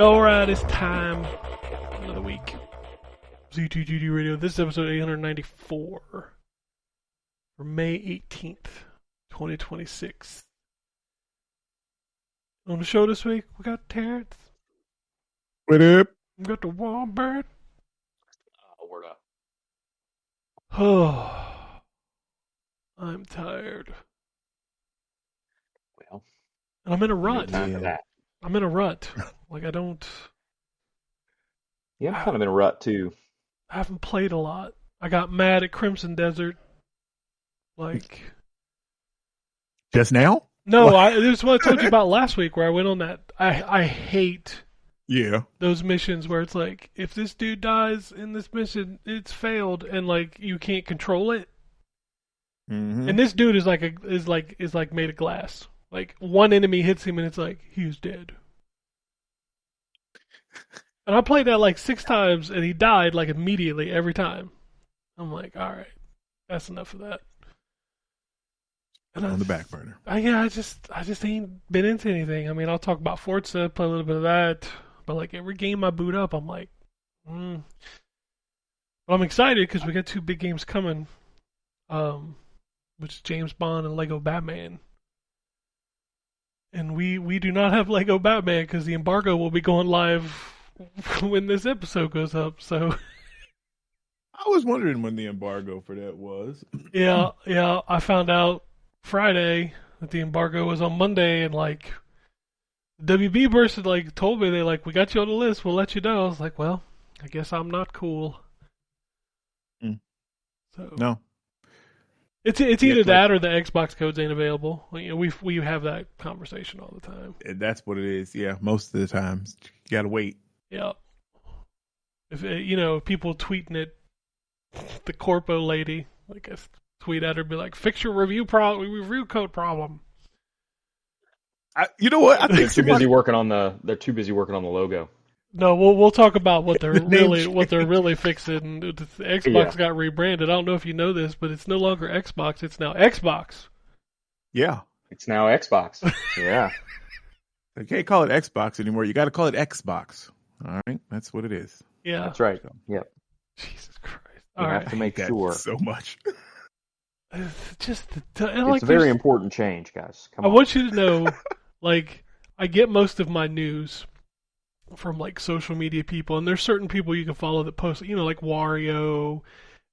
Alright, it's time. Another week. ZTGD Radio. This is episode 894 for May 18th, 2026. On the show this week, we got Terrence. What up? We got the Warbird. Word up. Oh, I'm tired. Well, And I'm in a rut. time for that. I'm in a rut. Like, I don't... Yeah, I'm kind of in a rut too. I haven't played a lot. I got mad at Crimson Desert. Like... Just now? No, this is what I told you about last week where I went on that. I hate those missions where it's like, if this dude dies in this mission, it's failed, and like you can't control it. Mm-hmm. And this dude is like made of glass. Like one enemy hits him and it's like he's dead. And I played that like 6 times and he died like immediately every time. I'm like, all right, that's enough of that. And On the back burner. I just ain't been into anything. I mean, I'll talk about Forza, play a little bit of that, but like every game I boot up, I'm like, But I'm excited because we got 2 big games coming, which is James Bond and Lego Batman. And we do not have Lego Batman because the embargo will be going live when this episode goes up. So I was wondering when the embargo for that was. yeah, I found out Friday that the embargo was on Monday, and like WB person like told me they like, we got you on the list, we'll let you know. I was like, well, I guess I'm not cool. So No. It's either that or the Xbox codes ain't available. You know, we have that conversation all the time. That's what it is. Yeah, most of the times you gotta wait. Yeah. If people tweeting at the corpo lady, like a tweet at her, be like, "Fix your review code problem." You know what? I think They're too busy working on the logo. No, we'll talk about what they're really fixing. The Xbox got rebranded. I don't know if you know this, but it's no longer Xbox. It's now Xbox. Yeah. It's now Xbox. Yeah. They can't call it Xbox anymore. You got to call it Xbox. All right, that's what it is. Yeah, that's right. Yep. Jesus Christ! You have to make sure so much. It's a very important change, guys. Come on. I want you to know, like, I get most of my news from like social media people, and there's certain people you can follow that post, like Wario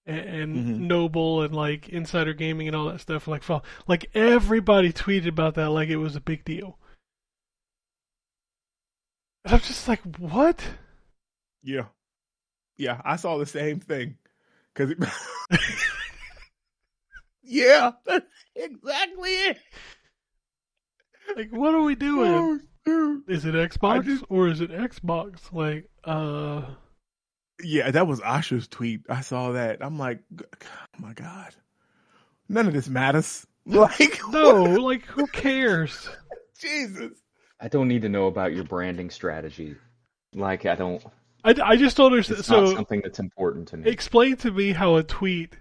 and Noble and like Insider Gaming and all that stuff. Like everybody tweeted about that like it was a big deal. And I'm just like, what? Yeah, I saw the same thing. Yeah, that's exactly it. Like, what are we doing? Oh, dude. Is it Xbox or is it Xbox? Like, Yeah, that was Asha's tweet. I saw that. I'm like, oh my God. None of this matters. Like, no, like, who cares? Jesus. I don't need to know about your branding strategy. Like, I don't. I just don't understand. It's not something that's important to me. Explain to me how a tweet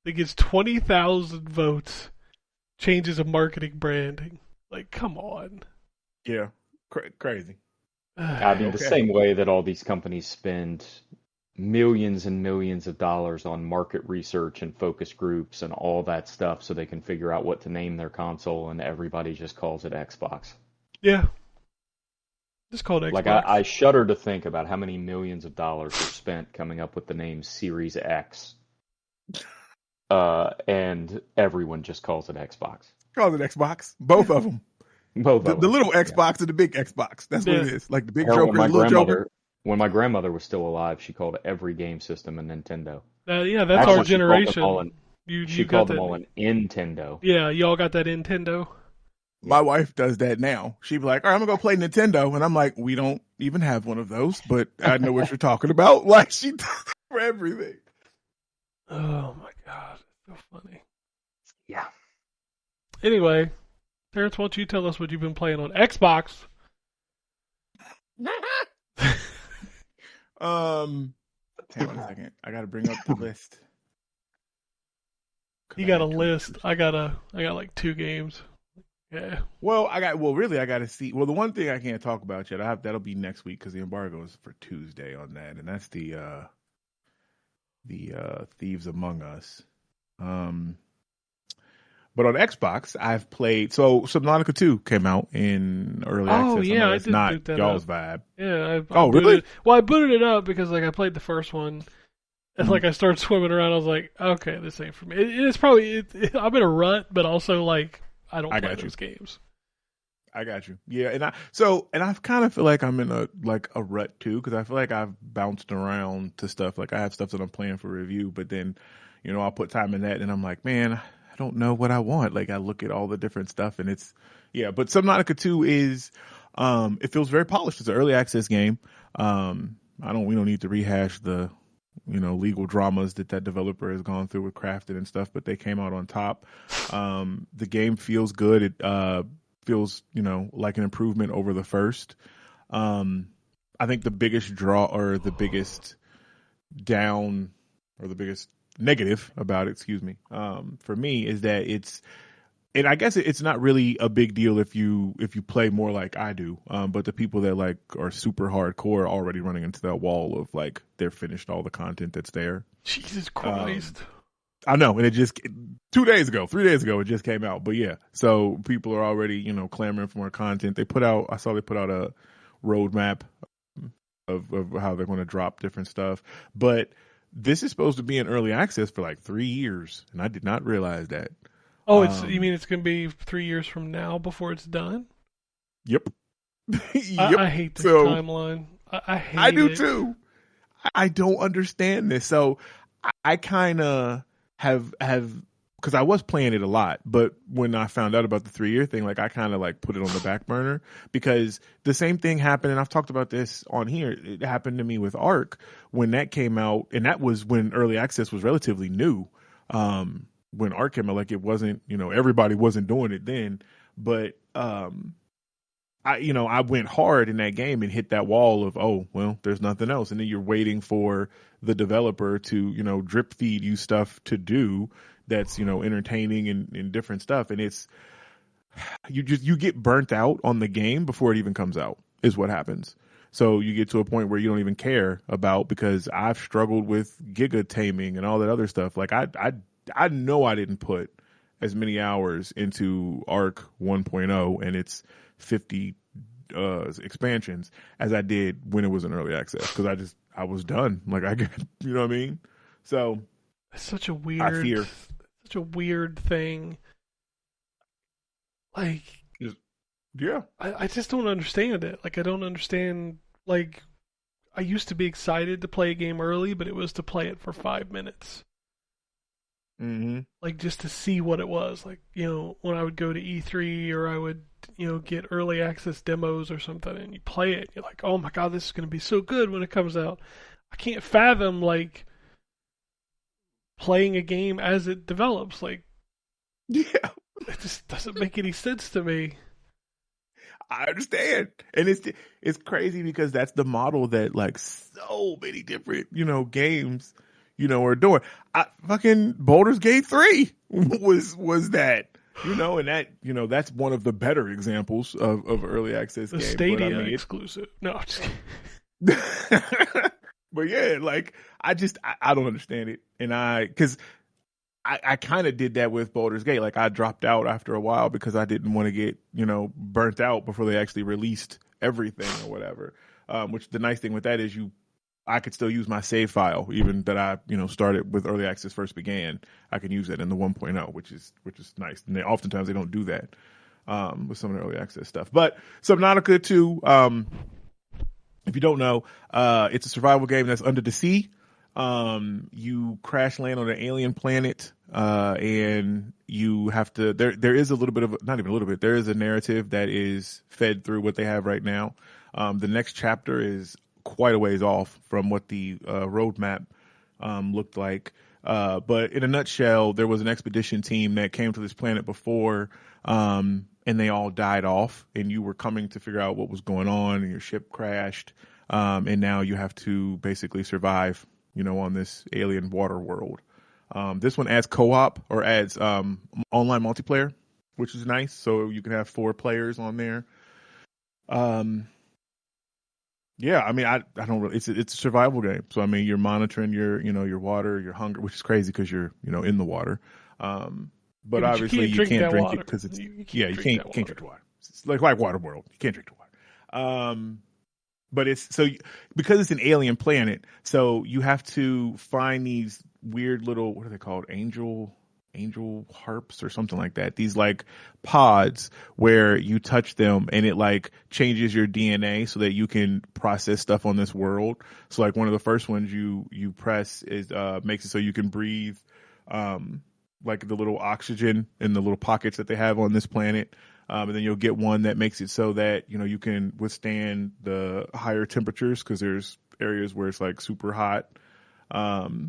that gets 20,000 votes changes a marketing branding. Like, come on. Yeah, crazy. I mean, the same way that all these companies spend millions and millions of dollars on market research and focus groups and all that stuff so they can figure out what to name their console, and everybody just calls it Xbox. Yeah. Just called Xbox. Like, I shudder to think about how many millions of dollars are spent coming up with the name Series X. And everyone just calls it Xbox. Calls it Xbox. Both of them. Both of them. The little Xbox and the big Xbox. That's what it is. Like the big Or Joker, the little Joker. When my grandmother was still alive, she called every game system a Nintendo. Yeah, that's our generation. She called them all an Nintendo. Yeah, y'all got that Nintendo. My wife does that now. She'd be like, all right, I'm going to go play Nintendo. And I'm like, we don't even have one of those, but I know what you're talking about. Like, she does it for everything. Oh, my God. So funny. Yeah. Anyway, Terrence, why don't you tell us what you've been playing on Xbox? Hang on a second. I got to bring up the list. You got a list. I got like 2 games. Yeah. Well, I got to see. Well, the one thing I can't talk about yet, that'll be next week because the embargo is for Tuesday on that, and that's the Thieves Among Us. But on Xbox, I've played. So Subnautica 2 came out in early Oh access. I know yeah, I that's did not boot that y'all's up. vibe. Yeah, I Oh, booted. really? Well, I booted it up because like I played the first one, and Mhm. like I started swimming around. I was like, okay, this ain't for me. It's probably I'm in a rut, but also like I don't I play got you. those games. I got you. Yeah, and I kind of feel like I'm in a rut too because I feel like I've bounced around to stuff. Like I have stuff that I'm playing for review, but then, I'll put time in that, and I'm like, man, I don't know what I want. Like I look at all the different stuff, and yeah. But Subnautica 2 is, it feels very polished. It's an early access game. We don't need to rehash the, legal dramas that developer has gone through with crafting and stuff, but they came out on top. The game feels good. It feels, like an improvement over the first. I think the biggest draw or the biggest down or the biggest negative about it, excuse me, for me is that and I guess it's not really a big deal if you play more like I do. But the people that like are super hardcore are already running into that wall of like they're finished all the content that's there. Jesus Christ. I know, and it just 3 days ago, it just came out. But yeah, so people are already, clamoring for more content. I saw they put out a roadmap of how they're going to drop different stuff. But this is supposed to be in early access for like 3 years, and I did not realize that. Oh, you mean it's gonna be 3 years from now before it's done? Yep. Yep. I hate this So timeline. I hate I do it. too. I don't understand this. So I kind of have because I was playing it a lot, but when I found out about the 3 year thing, like I kind of like put it on the back burner because the same thing happened, and I've talked about this on here. It happened to me with Ark when that came out, and that was when early access was relatively new. When Ark came out, like it wasn't, everybody wasn't doing it then, but I went hard in that game and hit that wall of, oh, well, there's nothing else. And then you're waiting for the developer to, drip feed you stuff to do that's, entertaining and different stuff. And it's, you get burnt out on the game before it even comes out is what happens. So you get to a point where you don't even care about, because I've struggled with giga taming and all that other stuff. Like I know I didn't put as many hours into Arc 1.0 and its 50 expansions as I did when it was in early access, because I was done. Like you know what I mean? So It's such a weird thing. Like, yeah, I just don't understand it. Like, I don't understand. Like, I used to be excited to play a game early, but it was to play it for 5 minutes. mm-hmm. Like, just to see what it was. Like, when I would go to E3 or I would, get early access demos or something, and you play it, you're like, oh my god, this is going to be so good when it comes out. I can't fathom, like, playing a game as it develops. Like, Yeah, it just doesn't make any sense to me. I understand, and it's crazy because that's the model that like so many different games are doing. Fucking Baldur's Gate 3 was that. And that that's one of the better examples of early access The game. Stadia But, exclusive. No, I'm just kidding. but yeah, like I don't understand it, and because I kind of did that with Baldur's Gate. Like I dropped out after a while because I didn't want to get burnt out before they actually released everything or whatever. Which the nice thing with that is I could still use my save file, even that I started with early access first began. I can use that in the 1.0, which is nice. And oftentimes they don't do that with some of the early access stuff. But Subnautica 2, if you don't know, it's a survival game that's under the sea. You crash land on an alien planet, and you have to. There is a little bit of, not even a little bit. There is a narrative that is fed through what they have right now. The next chapter is quite a ways off from what the roadmap looked like. But in a nutshell, there was an expedition team that came to this planet before, and they all died off, and you were coming to figure out what was going on, and your ship crashed, and now you have to basically survive, on this alien water world. This one adds co-op or adds online multiplayer. which is nice. So you can have 4 players on there. Yeah, I mean, I don't really. It's a survival game. So I mean, you're monitoring your water, your hunger, which is crazy because you're in the water. But Yeah, but obviously you can't drink it because it's you you can't can't drink the water. It's like Water World. You can't drink the water. But it's because it's an alien planet, so you have to find these weird little, what are they called? Angel harps or something like that. These like pods where you touch them and it like changes your DNA so that you can process stuff on this world. So like one of the first ones you press is makes it so you can breathe like the little oxygen in the little pockets that they have on this planet. And then you'll get one that makes it so that, you can withstand the higher temperatures because there's areas where it's like super hot.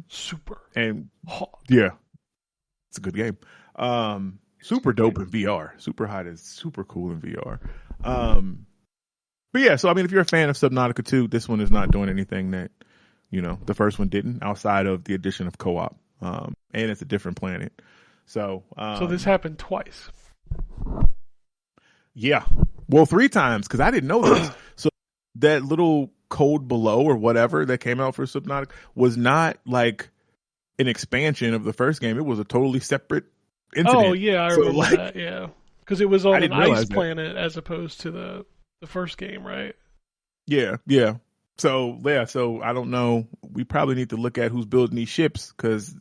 Super and hot. Yeah, it's a good game. Super dope in VR. Super hot is super cool in VR. But yeah, so I mean, if you're a fan of Subnautica 2, this one is not doing anything that, the first one didn't, outside of the addition of co-op. And it's a different planet. So this happened twice. Yeah. Well, 3 times, because I didn't know this. So that little Code Below or whatever that came out for Subnautica was not like an expansion of the first game. It was a totally separate incident. Oh, yeah, I remember that, yeah. Because it was on an ice planet as opposed to the first game, right? Yeah. So I don't know. We probably need to look at who's building these ships because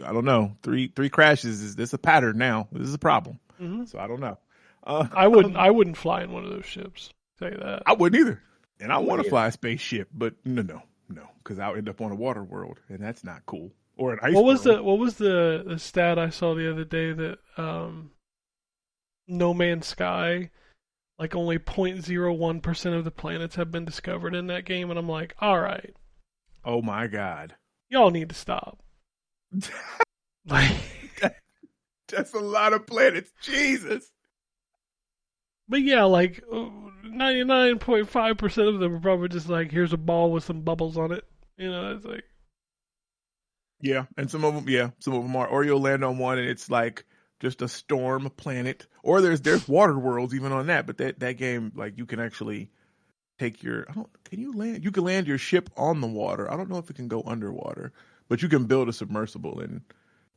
I don't know. Three crashes is this a pattern now? This is a problem. Mm-hmm. So I don't know. I wouldn't fly in one of those ships. Tell you that. I wouldn't either. And I want to fly a spaceship, but no, because I'll end up on a water world, and that's not cool. Or an ice world. What was the stat I saw the other day that No Man's Sky, like only 0.01% of the planets have been discovered in that game, and I'm like, all right. Oh my God. Y'all need to stop. That's a lot of planets. Jesus. But yeah, like 99.5% of them are probably just like, here's a ball with some bubbles on it. It's like. Yeah, and some of them are. Or you'll land on one and it's like just a storm planet. Or there's water worlds even on that. But that game, like you can actually take can you land? You can land your ship on the water. I don't know if it can go underwater, but you can build a submersible in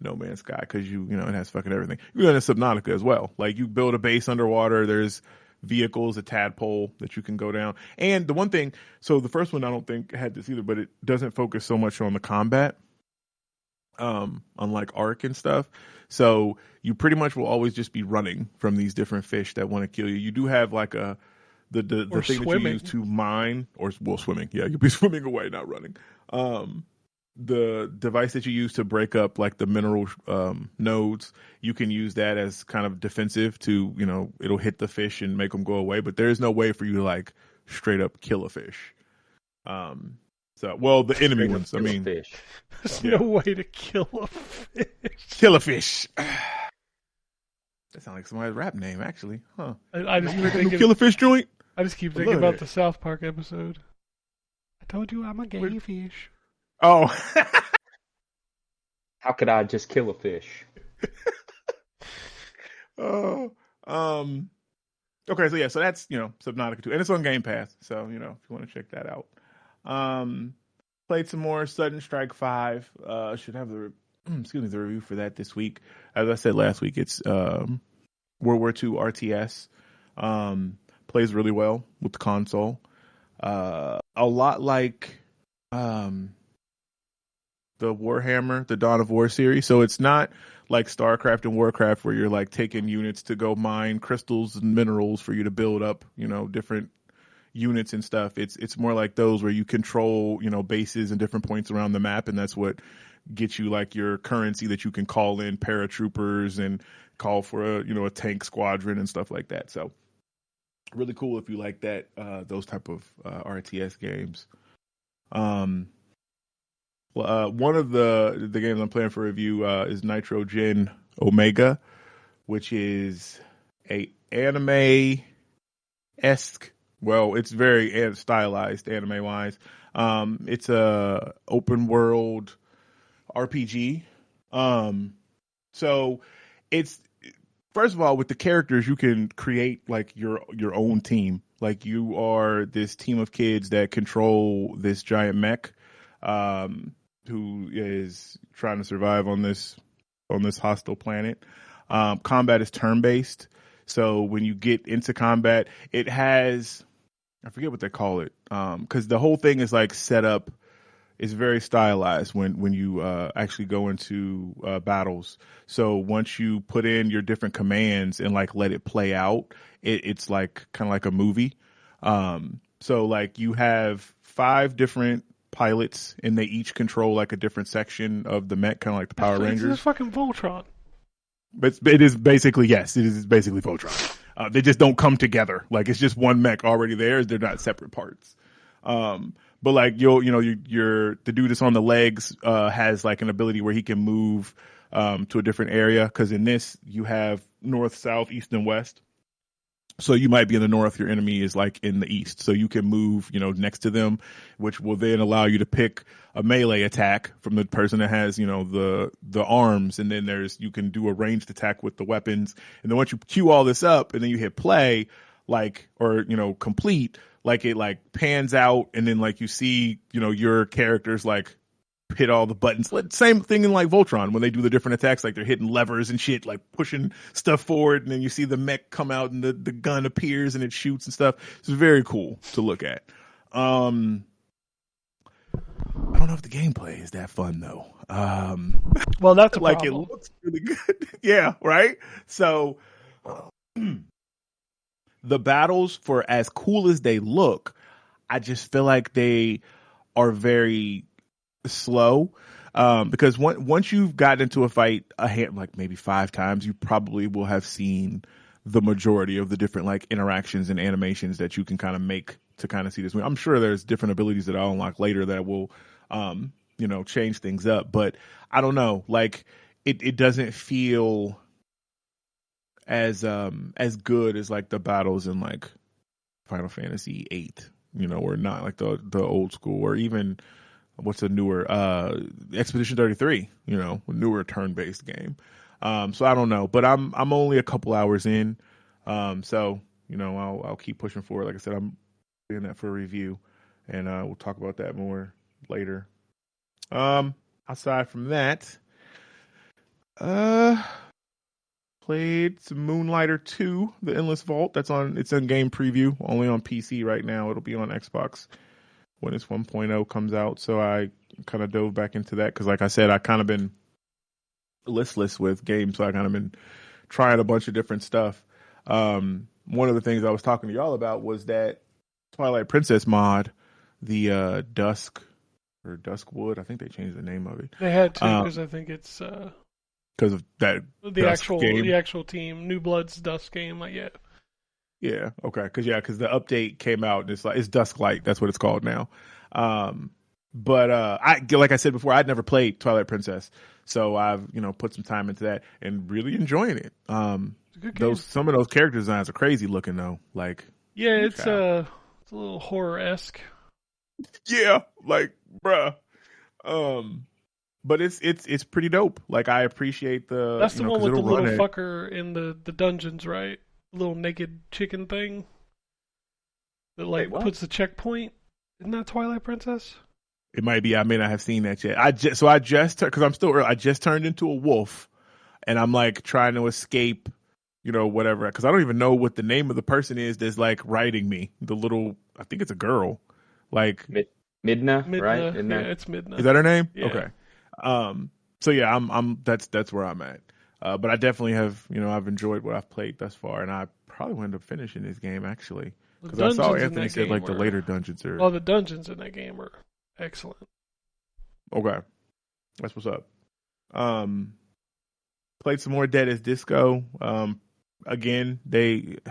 No Man's Sky because it has fucking everything. You can in Subnautica as well. Like you build a base underwater. There's vehicles, a tadpole that you can go down. And the one thing, so the first one I don't think had this either, but it doesn't focus so much on the combat. Unlike Ark and stuff. So you pretty much will always just be running from these different fish that want to kill you. You do have like the thing swimming. that you use to mine swimming. Yeah, you'll be swimming away, not running. The device that you use to break up like the mineral nodes, you can use that as kind of defensive to, it'll hit the fish and make them go away. But there is no way for you to like straight up kill a fish. The enemy ones. I mean, fish. There's no way to kill a fish. Kill a fish. That sounds like somebody's rap name, actually. Huh? I just keep thinking, kill a fish joint. I just keep thinking about the South Park episode. I told you I'm a gay fish. Oh. How could I just kill a fish? Oh. Okay, so that's Subnautica 2, and it's on Game Pass. So if you want to check that out. Played some more Sudden Strike 5. Should have the review for that this week. As I said last week, it's World War II RTS. Plays really well with the console. A lot like the Warhammer, the Dawn of War series. So it's not like StarCraft and Warcraft where you're like taking units to go mine crystals and minerals for you to build up, different units and stuff. It's more like those where you control, bases and different points around the map, and that's what gets you like your currency that you can call in paratroopers and call for a tank squadron and stuff like that. So really cool if you like that, those type of RTS games. One of the games I'm playing for review is Nitrogen Omega, which is a anime-esque. Well, it's very stylized anime-wise. It's a open world RPG. So it's first of all, with the characters, you can create like your own team. Like you are this team of kids that control this giant mech, who is trying to survive on this hostile planet. Combat is turn based, so when you get into combat, it has, I forget what they call it, because the whole thing is like set up. It's very stylized when you actually go into battles. So once you put in your different commands and like let it play out, it's like kind of like a movie. So like you have 5 different pilots and they each control like a different section of the mech, kind of like the Power Rangers. It's fucking Voltron. But it is basically, yes, it is basically Voltron. They just don't come together. Like it's just one mech already there. They're not separate parts. But like the dude that's on the legs has like an ability where he can move to a different area, because in this you have north, south, east, and west. So you might be in the north, your enemy is like in the east. So you can move, next to them, which will then allow you to pick a melee attack from the person that has, the arms. And then you can do a ranged attack with the weapons. And then once you queue all this up and then you hit play, complete, like it like pans out and then like you see, your characters like hit all the buttons. Same thing in like Voltron when they do the different attacks, like they're hitting levers and shit, like pushing stuff forward, and then you see the mech come out and the gun appears and it shoots and stuff. It's very cool to look at. I don't know if the gameplay is that fun though. Well, that's a like problem. It looks really good. Yeah, right. So the battles, for as cool as they look, I just feel like they are very slow, because once you've gotten into a fight like maybe 5 times, you probably will have seen the majority of the different like interactions and animations that you can kind of make to kind of see this. I'm sure there's different abilities that I'll unlock later that will change things up, but I don't know, like it doesn't feel as good as like the battles in like Final Fantasy 8, or not like the old school, or even what's a newer Expedition 33, newer turn-based game. So I don't know, but I'm only a couple hours in, so I'll keep pushing forward. Like I said, I'm doing that for a review, and we'll talk about that more later. Aside from that, played some Moonlighter 2, The Endless Vault. It's in game preview, only on PC right now. It'll be on Xbox when its 1.0 comes out. So I kind of dove back into that because, like I said, I kind of been listless with games. So I kind of been trying a bunch of different stuff. One of the things I was talking to y'all about was that Twilight Princess mod, the Duskwood. I think they changed the name of it. They had to, because I think it's because of that the actual team, New Blood's Dusk game. Like, yeah. Yeah. Okay. Because the update came out and it's Dusklight. That's what it's called now. But like I said before, I'd never played Twilight Princess, so I've put some time into that and really enjoying it. Some of those character designs are crazy looking though. Like, yeah, it's a little horror-esque. Yeah, like bruh. But it's pretty dope. Like, I appreciate That's the one with the little fucker in the dungeons, right? Little naked chicken thing that like puts the checkpoint. Isn't that Twilight Princess? It might be. I may not have seen that yet. I just because I'm still early. I just turned into a wolf, and I'm like trying to escape, whatever. Because I don't even know what the name of the person is that's like riding me. The little, I think it's a girl, like Midna, right? Yeah, it's Midna. Is that her name? Yeah. Okay. So yeah, I'm that's where I'm at. But I definitely have, I've enjoyed what I've played thus far, and I probably will end up finishing this game actually, because I saw Anthony said like the later dungeons are. Oh, the dungeons in that game are excellent. Okay, that's what's up. Played some more Dead as Disco. Again, it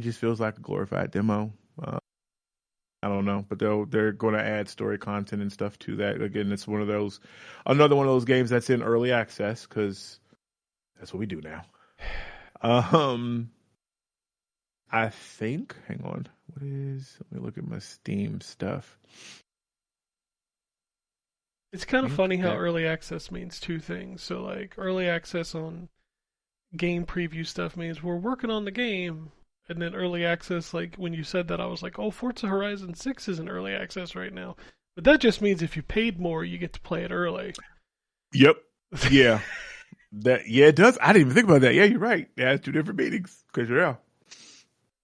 just feels like a glorified demo. I don't know, but they're going to add story content and stuff to that. Again, it's another one of those games that's in early access because that's what we do now. I think. Hang on. Let me look at my Steam stuff. It's kind of funny how early access means two things. So, like, early access on game preview stuff means we're working on the game. And then early access, like when you said that, I was like, oh, Forza Horizon 6 is in early access right now. But that just means if you paid more, you get to play it early. Yep. Yeah. It does. I didn't even think about that. Yeah, you're right. Yeah, it's two different meetings. Because I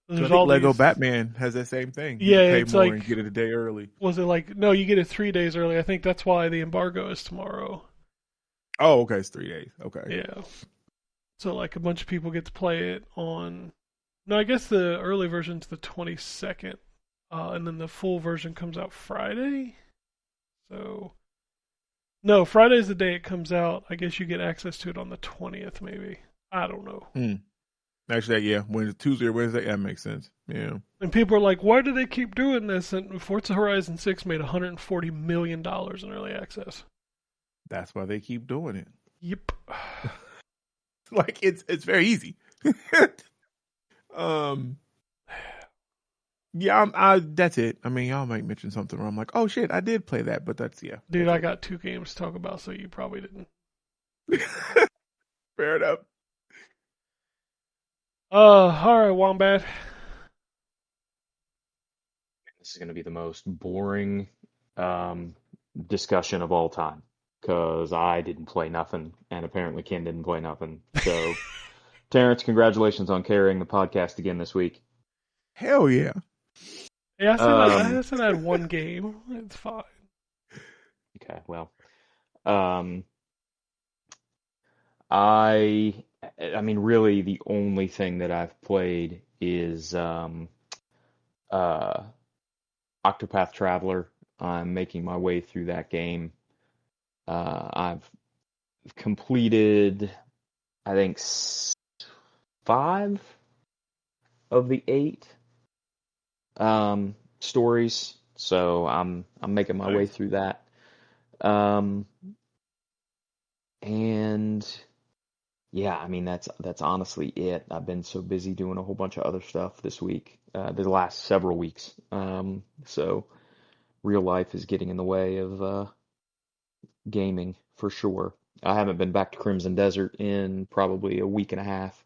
think Lego Batman has that same thing. You pay it's more like, and get it a day early. Was it like, no, you get it 3 days early. I think that's why the embargo is tomorrow. Oh, okay. It's 3 days. Okay. Yeah. So like a bunch of people get to play it on. No, I guess the early version's the 22nd, and then the full version comes out Friday. So, no, Friday's the day it comes out. I guess you get access to it on the 20th, maybe. I don't know. Actually, yeah, Tuesday or Wednesday, that makes sense. Yeah. And people are like, why do they keep doing this? And Forza Horizon 6 made $140 million in early access. That's why they keep doing it. Yep. Like it's very easy. Yeah, that's it. I mean, y'all might mention something where I'm like, oh shit, I did play that, but that's Dude, that's I got 2 games to talk about, so you probably didn't. Fair enough. All right, Wombat. This is going to be the most boring discussion of all time because I didn't play nothing, and apparently Ken didn't play nothing. So, Terrence, congratulations on carrying the podcast again this week. Hell yeah. Yeah, I said I had 1 game. It's fine. Okay, well, I mean, really, the only thing that I've played is Octopath Traveler. I'm making my way through that game. I've completed, I think, 5 of the 8 stories, so I'm making my way through that. And yeah, I mean that's honestly it. I've been so busy doing a whole bunch of other stuff this week, the last several weeks. So real life is getting in the way of gaming for sure. I haven't been back to Crimson Desert in probably a week and a half.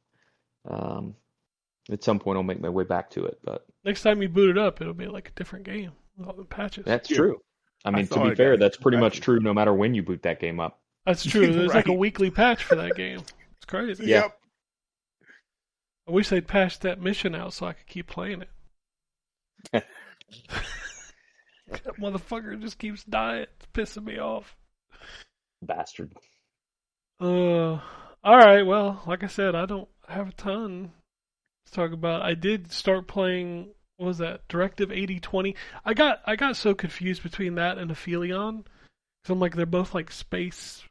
At some point, I'll make my way back to it. But next time you boot it up, it'll be like a different game with all the patches. That's true. I mean, to be fair, that's pretty much true no matter when you boot that game up. That's true. There's like a weekly patch for that game. It's crazy. Yeah. Yep. I wish they'd patch that mission out so I could keep playing it. That motherfucker just keeps dying. It's pissing me off. Bastard. All right. Well, like I said, I don't have a ton to talk about. I did start playing. What was that? Directive 8020. I got so confused between that and Aphelion. Because I'm like, they're both like space,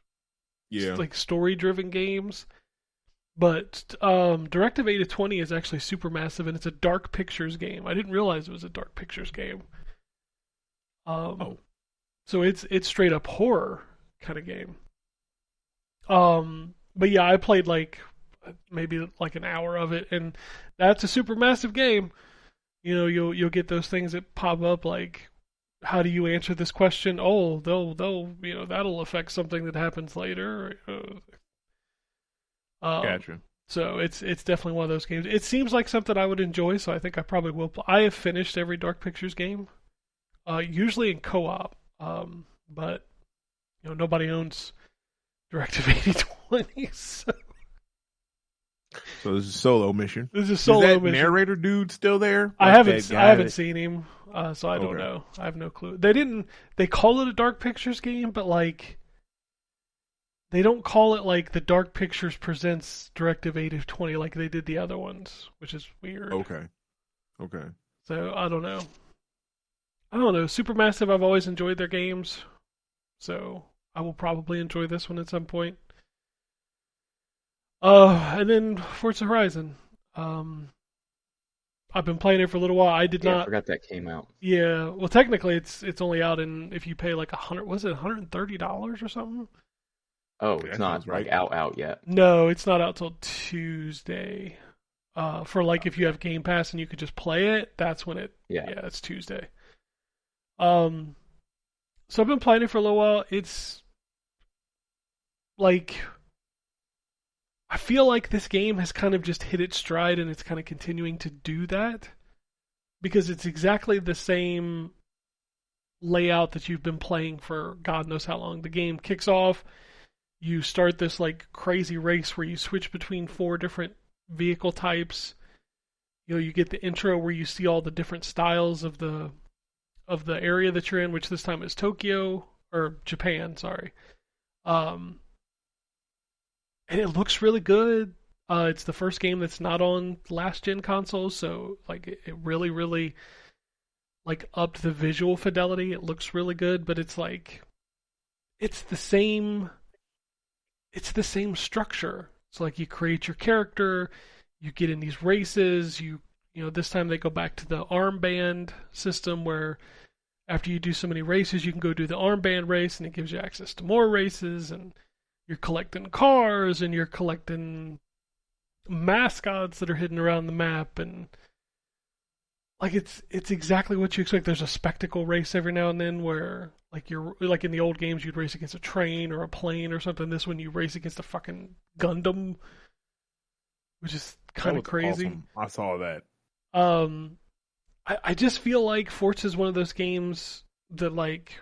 like story-driven games. But Directive 8020 is actually Supermassive, and it's a Dark Pictures game. I didn't realize it was a Dark Pictures game. So it's straight up horror kind of game. But yeah, I played like maybe like an hour of it, and that's a Supermassive game. You know, you'll get those things that pop up like, how do you answer this question? Oh, they'll that'll affect something that happens later. Gotcha. So it's definitely one of those games. It seems like something I would enjoy, so I think I probably will. I have finished every Dark Pictures game, usually in co-op, but nobody owns Directive 8020. So this is a solo mission. This is a solo mission. Narrator dude still there? I haven't seen him, so I don't know. I have no clue. They call it a Dark Pictures game, but like they don't call it like the Dark Pictures presents Directive 8020 like they did the other ones, which is weird. Okay. So I don't know. Supermassive, I've always enjoyed their games, so I will probably enjoy this one at some point. And then Forza Horizon. I've been playing it for a little while. I forgot that came out. Yeah, well, technically, it's only out if you pay like $130 or something. Oh, it's not like out yet. No, it's not out till Tuesday. For like if you have Game Pass and you could just play it, that's when it's Tuesday. So I've been playing it for a little while. It's like, I feel like this game has kind of just hit its stride, and it's kind of continuing to do that because it's exactly the same layout that you've been playing for God knows how long. The game kicks off, you start this like crazy race where you switch between 4 different vehicle types. You know, you get the intro where you see all the different styles of the area that you're in, which this time is Tokyo or Japan, sorry. And it looks really good. It's the first game that's not on last gen consoles, so like it really, really like upped the visual fidelity. It looks really good, but it's like it's the same structure. It's like you create your character, you get in these races, you know, this time they go back to the armband system where after you do so many races, you can go do the armband race and it gives you access to more races, and you're collecting cars and you're collecting mascots that are hidden around the map, and like it's exactly what you expect. There's a spectacle race every now and then where like you're like in the old games you'd race against a train or a plane or something. This one you race against a fucking Gundam, which is kind of crazy. Awesome. I saw that. I just feel like Forza is one of those games that like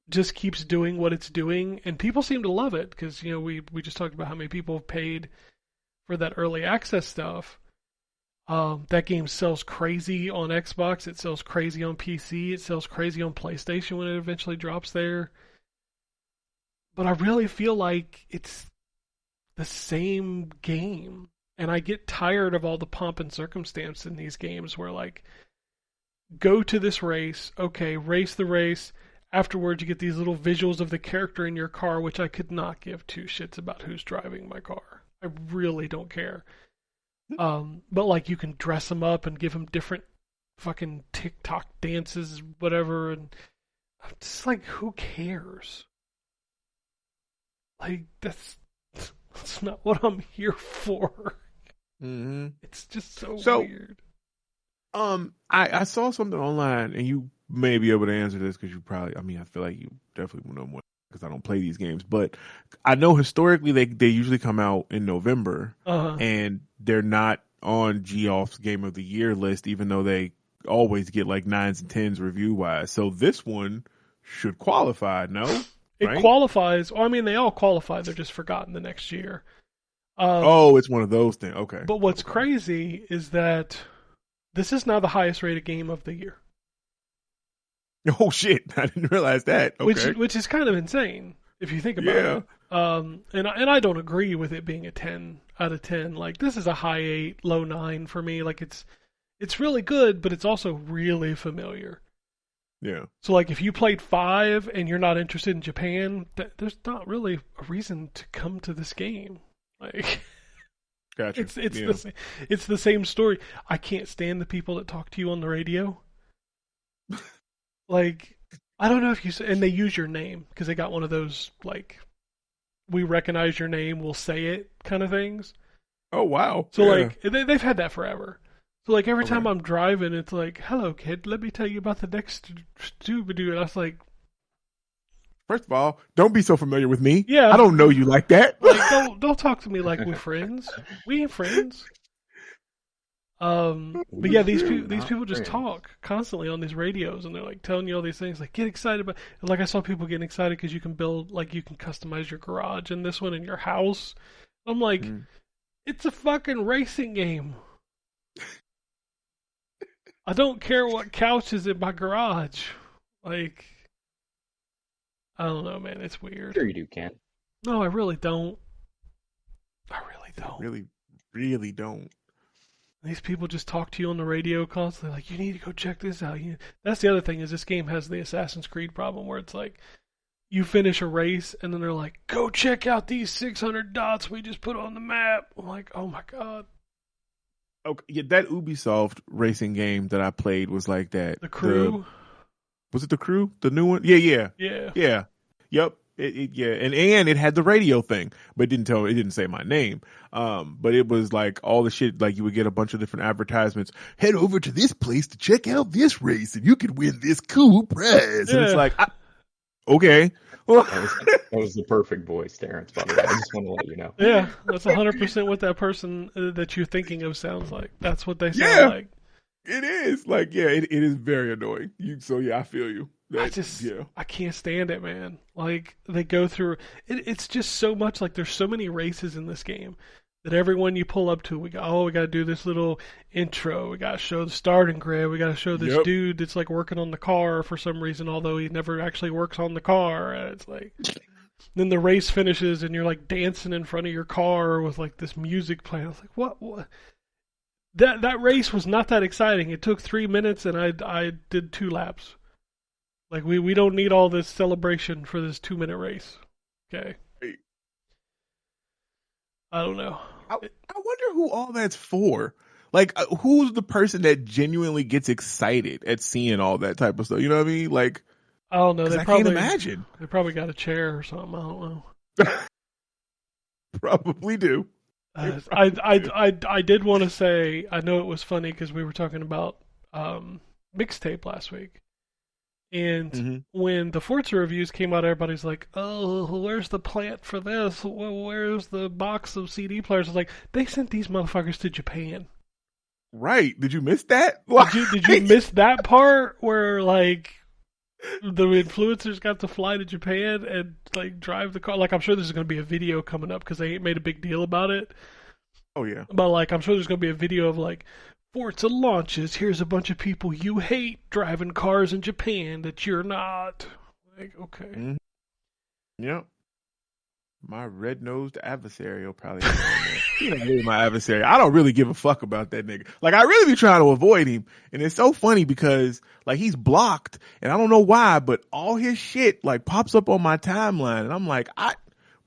just keeps doing what it's doing, and people seem to love it because, you know, we just talked about how many people have paid for that early access stuff. That game sells crazy on Xbox, it sells crazy on PC, it sells crazy on PlayStation when it eventually drops there. But I really feel like it's the same game, and I get tired of all the pomp and circumstance in these games where like, go to this race, okay, race the race. Afterwards, you get these little visuals of the character in your car, which I could not give 2 shits about who's driving my car. I really don't care. But like, you can dress them up and give them different fucking TikTok dances, whatever, and I'm just like, who cares? Like, that's not what I'm here for. Mm-hmm. It's just so weird. I saw something online, and you may be able to answer this because you probably, I mean, I feel like you definitely will know more because I don't play these games, but I know historically they usually come out in November, and they're not on Geoff's Game of the Year list, even though they always get like 9s and 10s review wise. So this one should qualify, no? It qualifies. Well, I mean, they all qualify. They're just forgotten the next year. It's one of those things. Okay. But what's crazy is that this is now the highest rated game of the year. Oh shit! I didn't realize that. Okay. Which is kind of insane if you think about it. And I don't agree with it being a 10 out of 10. Like, this is a high 8, low 9 for me. Like, it's really good, but it's also really familiar. Yeah. So like, if you played 5 and you're not interested in Japan, there's not really a reason to come to this game. Like, gotcha. It's the same story. I can't stand the people that talk to you on the radio. Like, I don't know if you say, and they use your name because they got one of those like, we recognize your name, we'll say it kind of things. Oh wow! So like, they've had that forever. So like, every time I'm driving, it's like, "Hello, kid. Let me tell you about the next Scooby-Doo." And I was like, first of all, don't be so familiar with me. Yeah, I don't know you like that. Like, don't talk to me like we're friends. We ain't friends. But yeah, these people just talk constantly on these radios, and they're like telling you all these things, like, get excited about. And like, I saw people getting excited because you can build, like, you can customize your garage in this one in your house. I'm like, it's a fucking racing game. I don't care what couch is in my garage. Like, I don't know, man. It's weird. Sure you do, Ken. No, I really don't. I really don't. Really, really don't. These people just talk to you on the radio constantly, like, you need to go check this out. That's the other thing, is this game has the Assassin's Creed problem where it's like, you finish a race, and then they're like, go check out these 600 dots we just put on the map. I'm like, oh my god. Okay, yeah, that Ubisoft racing game that I played was like that. The Crew? Was it The Crew? The new one? Yeah. Yep. And it had the radio thing, but it didn't say my name. But it was like all the shit, like you would get a bunch of different advertisements. Head over to this place to check out this race, and you could win this cool prize. Yeah. And it's like, okay, That was the perfect voice, Terrence, by the way. I just want to let you know. Yeah, that's 100% what that person that you're thinking of sounds like. That's what they sound Yeah. like. It is like, yeah, it is very annoying. So yeah, I feel you. I can't stand it, man. Like they go through it's just so much. Like there's so many races in this game that everyone you pull up to, we got to do this little intro. We got to show the starting grid. We got to show this dude that's like working on the car for some reason, although he never actually works on the car. And it's like, then the race finishes and you're like dancing in front of your car with like this music playing. I was like, what? That race was not that exciting. It took 3 minutes and I did 2 laps. Like we don't need all this celebration for this 2-minute race. Okay. I don't know. I wonder who all that's for. Like, who's the person that genuinely gets excited at seeing all that type of stuff? You know what I mean? Like, I don't know. I can't imagine. They probably got a chair or something. I don't know. Probably do. I did want to say, I know it was funny because we were talking about mixtape last week. And when the Forza reviews came out, everybody's like, oh, where's the plant for this? Where's the box of CD players? I was like, they sent these motherfuckers to Japan. Right. Did you miss that? Did you miss that part where, like, the influencers got to fly to Japan and, like, drive the car? Like, I'm sure there's going to be a video coming up because they ain't made a big deal about it. Oh, yeah. But, like, I'm sure there's going to be a video of, like, Forza launches, here's a bunch of people you hate driving cars in Japan that you're not. Like, okay. Mm-hmm. Yep. My red-nosed adversary will probably be not really my adversary. I don't really give a fuck about that nigga. Like, I really be trying to avoid him. And it's so funny because, like, he's blocked. And I don't know why, but all his shit, like, pops up on my timeline. And I'm like,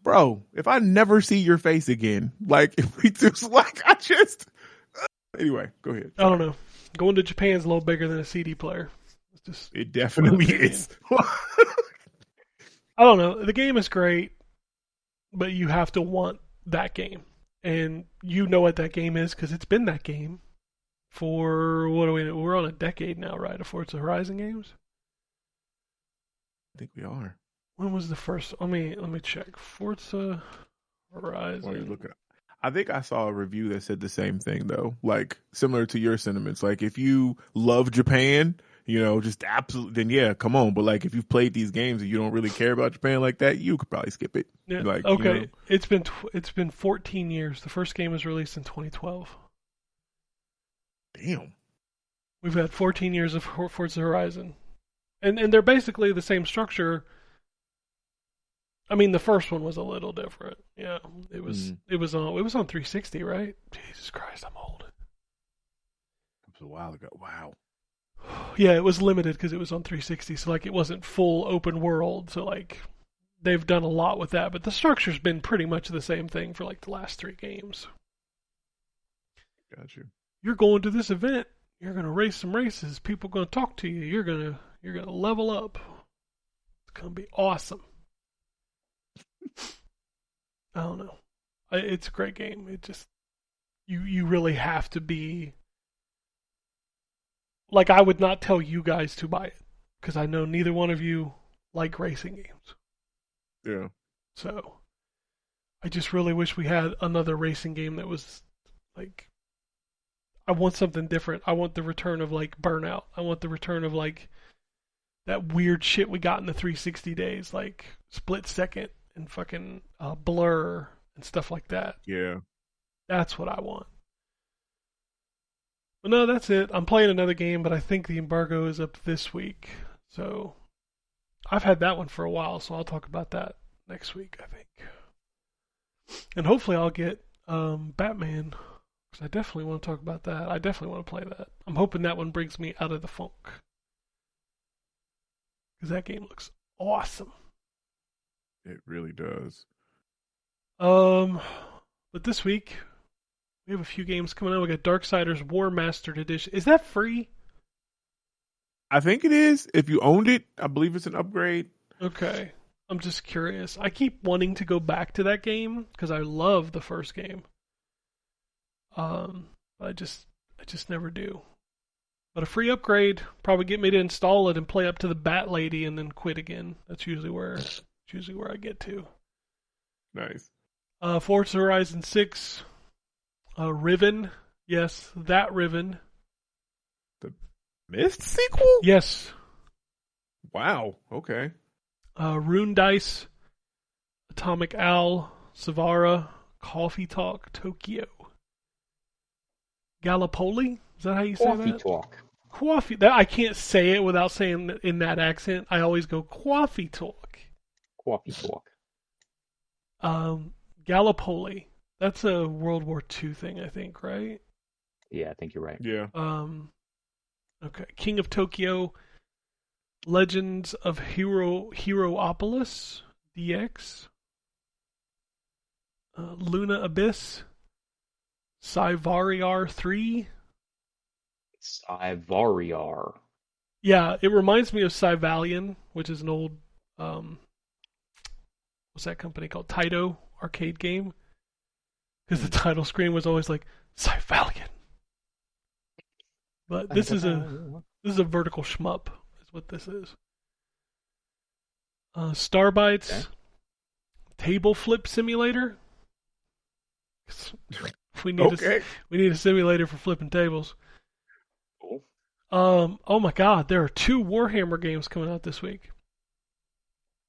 bro, if I never see your face again, like, if we just, like, Anyway, go ahead. I don't know. Going to Japan's a little bigger than a CD player. It definitely is. I don't know. The game is great, but you have to want that game. And you know what that game is because it's been that game for, we're on a decade now, right, of Forza Horizon games? I think we are. When was the first? Let me check. Forza Horizon. While you're looking, I think I saw a review that said the same thing though, like similar to your sentiments. Like if you love Japan, you know, just absolutely, then yeah, come on. But like if you've played these games and you don't really care about Japan like that, you could probably skip it. Yeah. Like, okay, you know. it's been 14 years. The first game was released in 2012. Damn. We've had 14 years of Forza Horizon, and they're basically the same structure. I mean, the first one was a little different. Yeah, it was on 360, right? Jesus Christ, I'm old. It was a while ago. Wow. Yeah, it was limited because it was on 360, so like it wasn't full open world. So like they've done a lot with that, but the structure's been pretty much the same thing for like the last 3 games. Got you. You're going to this event. You're gonna race some races. People are gonna talk to you. You're gonna level up. It's gonna be awesome. I don't know. It's a great game. It just you really have to be like, I would not tell you guys to buy it because I know neither one of you like racing games. Yeah. So I just really wish we had another racing game that was like, I want something different. I want the return of like Burnout. I want the return of like that weird shit we got in the 360 days, like Split Second and fucking Blur and stuff like that. Yeah. That's what I want. But no, that's it. I'm playing another game, but I think the embargo is up this week. So I've had that one for a while, so I'll talk about that next week, I think. And hopefully I'll get Batman, because I definitely want to talk about that. I definitely want to play that. I'm hoping that one brings me out of the funk. Because that game looks awesome. It really does. But this week we have a few games coming out. We got Darksiders War Mastered Edition. Is that free? I think it is. If you owned it, I believe it's an upgrade. Okay. I'm just curious. I keep wanting to go back to that game because I love the first game. I just never do. But a free upgrade probably get me to install it and play up to the Bat Lady and then quit again. That's usually where It's usually where I get to. Nice. Forza Horizon 6, Riven. Yes, that Riven. The Myst sequel? Yes. Wow. Okay. Rune Dice, Atomic Owl, Savara, Coffee Talk, Tokyo. Gallipoli? Is that how you say Coffee that? Talk. Coffee. That, I can't say it without saying it in that accent. I always go Coffee Talk. Coffee Talk. Gallipoli. That's a World War II thing, I think, right? Yeah, I think you're right. Yeah. Okay. King of Tokyo, Legends of Heropolis DX, Luna Abyss, Cyvariar 3. Cyvariar. Yeah, it reminds me of Cyvalian, which is an old what's that company called? Taito arcade game. Because the title screen was always like Cyvalian. But this is a vertical shmup, is what this is. Starbites, Okay. Table Flip Simulator. We need a simulator for flipping tables. Cool. Oh my God, there are 2 Warhammer games coming out this week.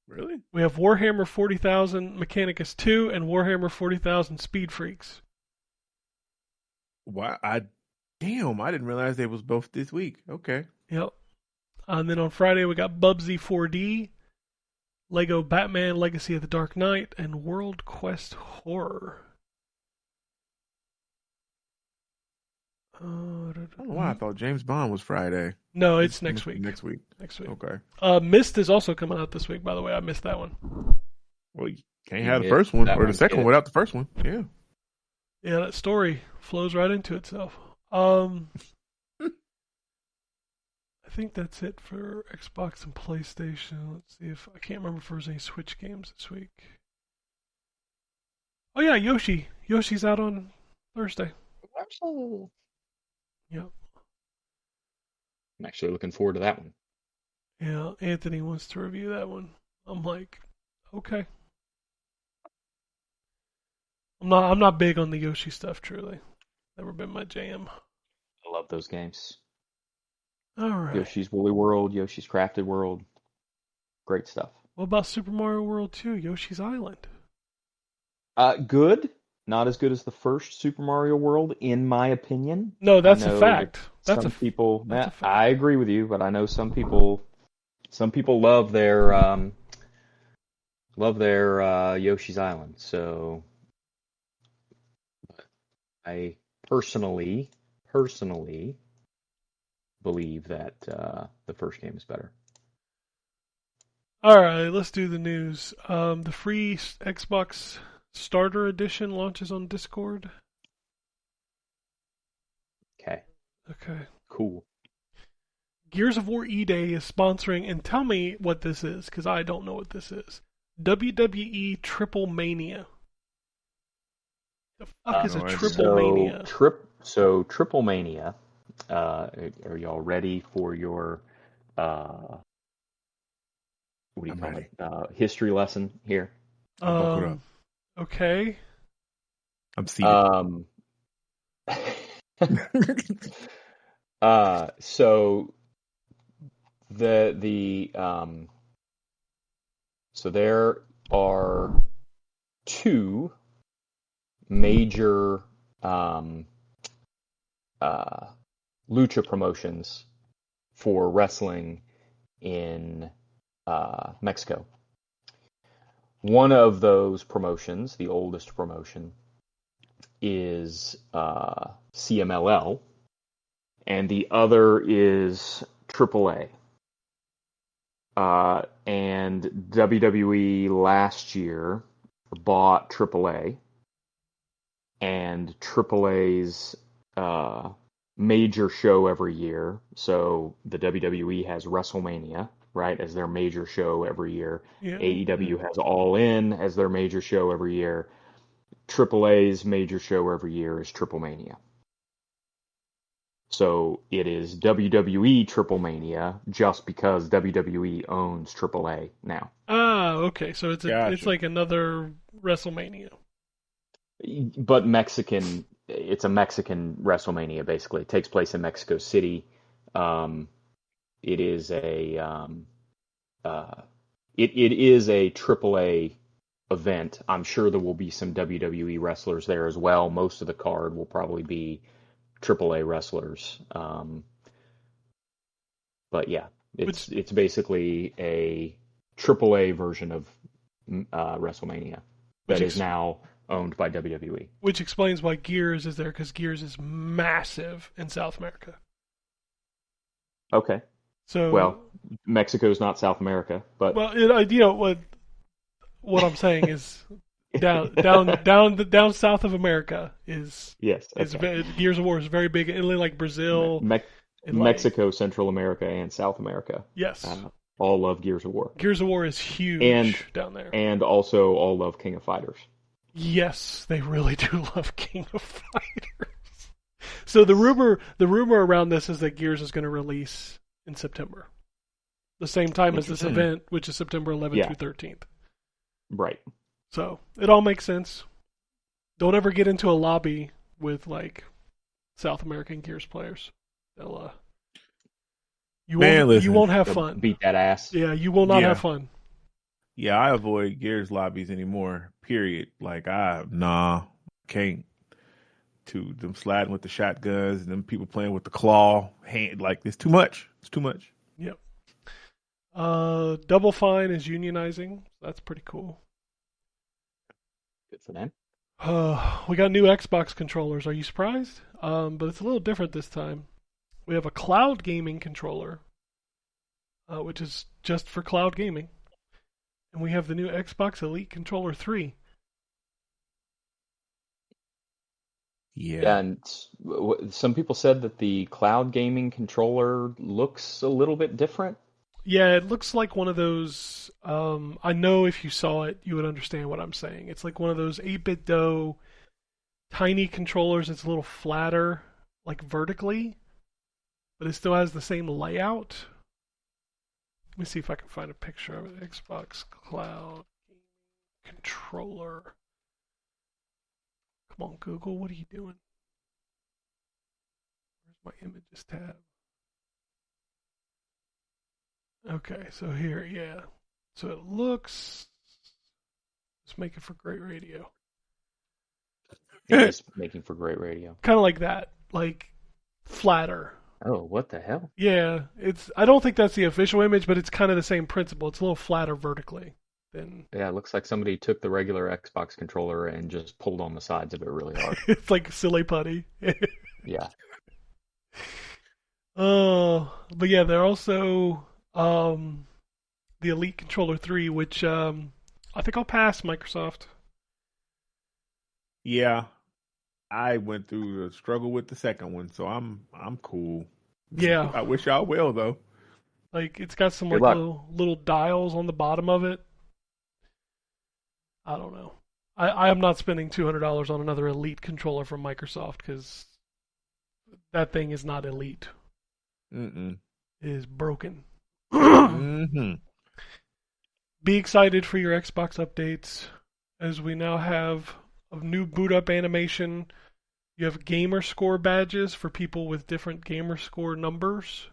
Really? We have Warhammer 40,000 Mechanicus 2 and Warhammer 40,000 Speed Freaks. Wow. I didn't realize they was both this week. Okay. Yep. And then on Friday we got Bubsy 4D, Lego Batman Legacy of the Dark Knight, and World Quest Horror. I don't know why I thought James Bond was Friday. No, it's next week. Next week. Next week. Okay. Myst is also coming out this week, by the way. I missed that one. Well, you can't have the first one or the second one without the first one. Yeah. Yeah, that story flows right into itself. I think that's it for Xbox and PlayStation. Let's see if I can't remember if there's any Switch games this week. Oh yeah, Yoshi. Yoshi's out on Thursday. Absolutely. Yep. I'm actually looking forward to that one. Yeah, Anthony wants to review that one. I'm like, okay. I'm not big on the Yoshi stuff, truly. Never been my jam. I love those games. All right. Yoshi's Woolly World, Yoshi's Crafted World. Great stuff. What about Super Mario World 2, Yoshi's Island? Good. Not as good as the first Super Mario World, in my opinion. No, that's a fact. That's some people. that's a fact. I agree with you, but I know some people. Some people love their Yoshi's Island. So I personally believe that the first game is better. All right, let's do the news. The free Xbox Starter Edition launches on Discord. Okay. Okay. Cool. Gears of War E-Day is sponsoring, and tell me what this is, because I don't know what this is. WWE Triple Mania. The fuck is a Triple Mania? Triple Mania. Are y'all ready for your what do you call it? History lesson here? Okay. I'm seated. So there are 2 major lucha promotions for wrestling in Mexico. One of those promotions, the oldest promotion, is CMLL, and the other is AAA. And WWE last year bought AAA, and AAA's major show every year. So the WWE has WrestleMania, right, as their major show every year. Yeah. AEW has All In as their major show every year. AAA's major show every year is Triple Mania. So it is WWE Triple Mania just because WWE owns AAA now. Ah, okay. So it's Gotcha. like another WrestleMania. But it's a Mexican WrestleMania basically. It takes place in Mexico City. It is it is a AAA event. I'm sure there will be some WWE wrestlers there as well. Most of the card will probably be AAA wrestlers. But yeah, it's basically a AAA version of WrestleMania that is now owned by WWE. Which explains why Gears is there, because Gears is massive in South America. Okay. So well, Mexico's not South America, but what I'm saying is down south of America is yes. Okay. Gears of War is very big, and like Brazil, Mexico, Central America, and South America. Yes, all love Gears of War. Gears of War is huge down there, and also all love King of Fighters. Yes, they really do love King of Fighters. So the rumor around this is that Gears is going to release in September, the same time as this event, which is September 11th through 13th. Right. So it all makes sense. Don't ever get into a lobby with like South American Gears players. They'll you won't have fun. Beat that ass. Yeah, you will not have fun. Yeah, I avoid Gears lobbies anymore. Period. Like can't. To them sliding with the shotguns and them people playing with the claw hand, like it's too much. It's too much. Yep. Double Fine is unionizing. That's pretty cool. Good for them. We got new Xbox controllers. Are you surprised? But it's a little different this time. We have a cloud gaming controller, which is just for cloud gaming. And we have the new Xbox Elite Controller 3. Yeah. And some people said that the cloud gaming controller looks a little bit different. Yeah, it looks like one of those. I know if you saw it, you would understand what I'm saying. It's like one of those 8-bit dough, tiny controllers. It's a little flatter, like vertically, but it still has the same layout. Let me see if I can find a picture of it. Xbox Cloud Controller. Come on, Google, what are you doing? Where's my images tab? Okay, so here, yeah. So it looks... Let's make it for great radio. It is making for great radio. Kind of like that, like flatter. Oh, what the hell? Yeah, I don't think that's the official image, but it's kind of the same principle. It's a little flatter vertically. Yeah, it looks like somebody took the regular Xbox controller and just pulled on the sides of it really hard. It's like silly putty. Yeah. But yeah, they're also the Elite Controller 3, which I think I'll pass Microsoft. Yeah, I went through the struggle with the second one, so I'm cool. Yeah, I wish y'all well though. Like it's got some like little dials on the bottom of it. I don't know. I am not spending $200 on another Elite controller from Microsoft because that thing is not Elite. It is broken. Mm-hmm. Be excited for your Xbox updates, as we now have a new boot up animation. You have gamer score badges for people with different gamer score numbers.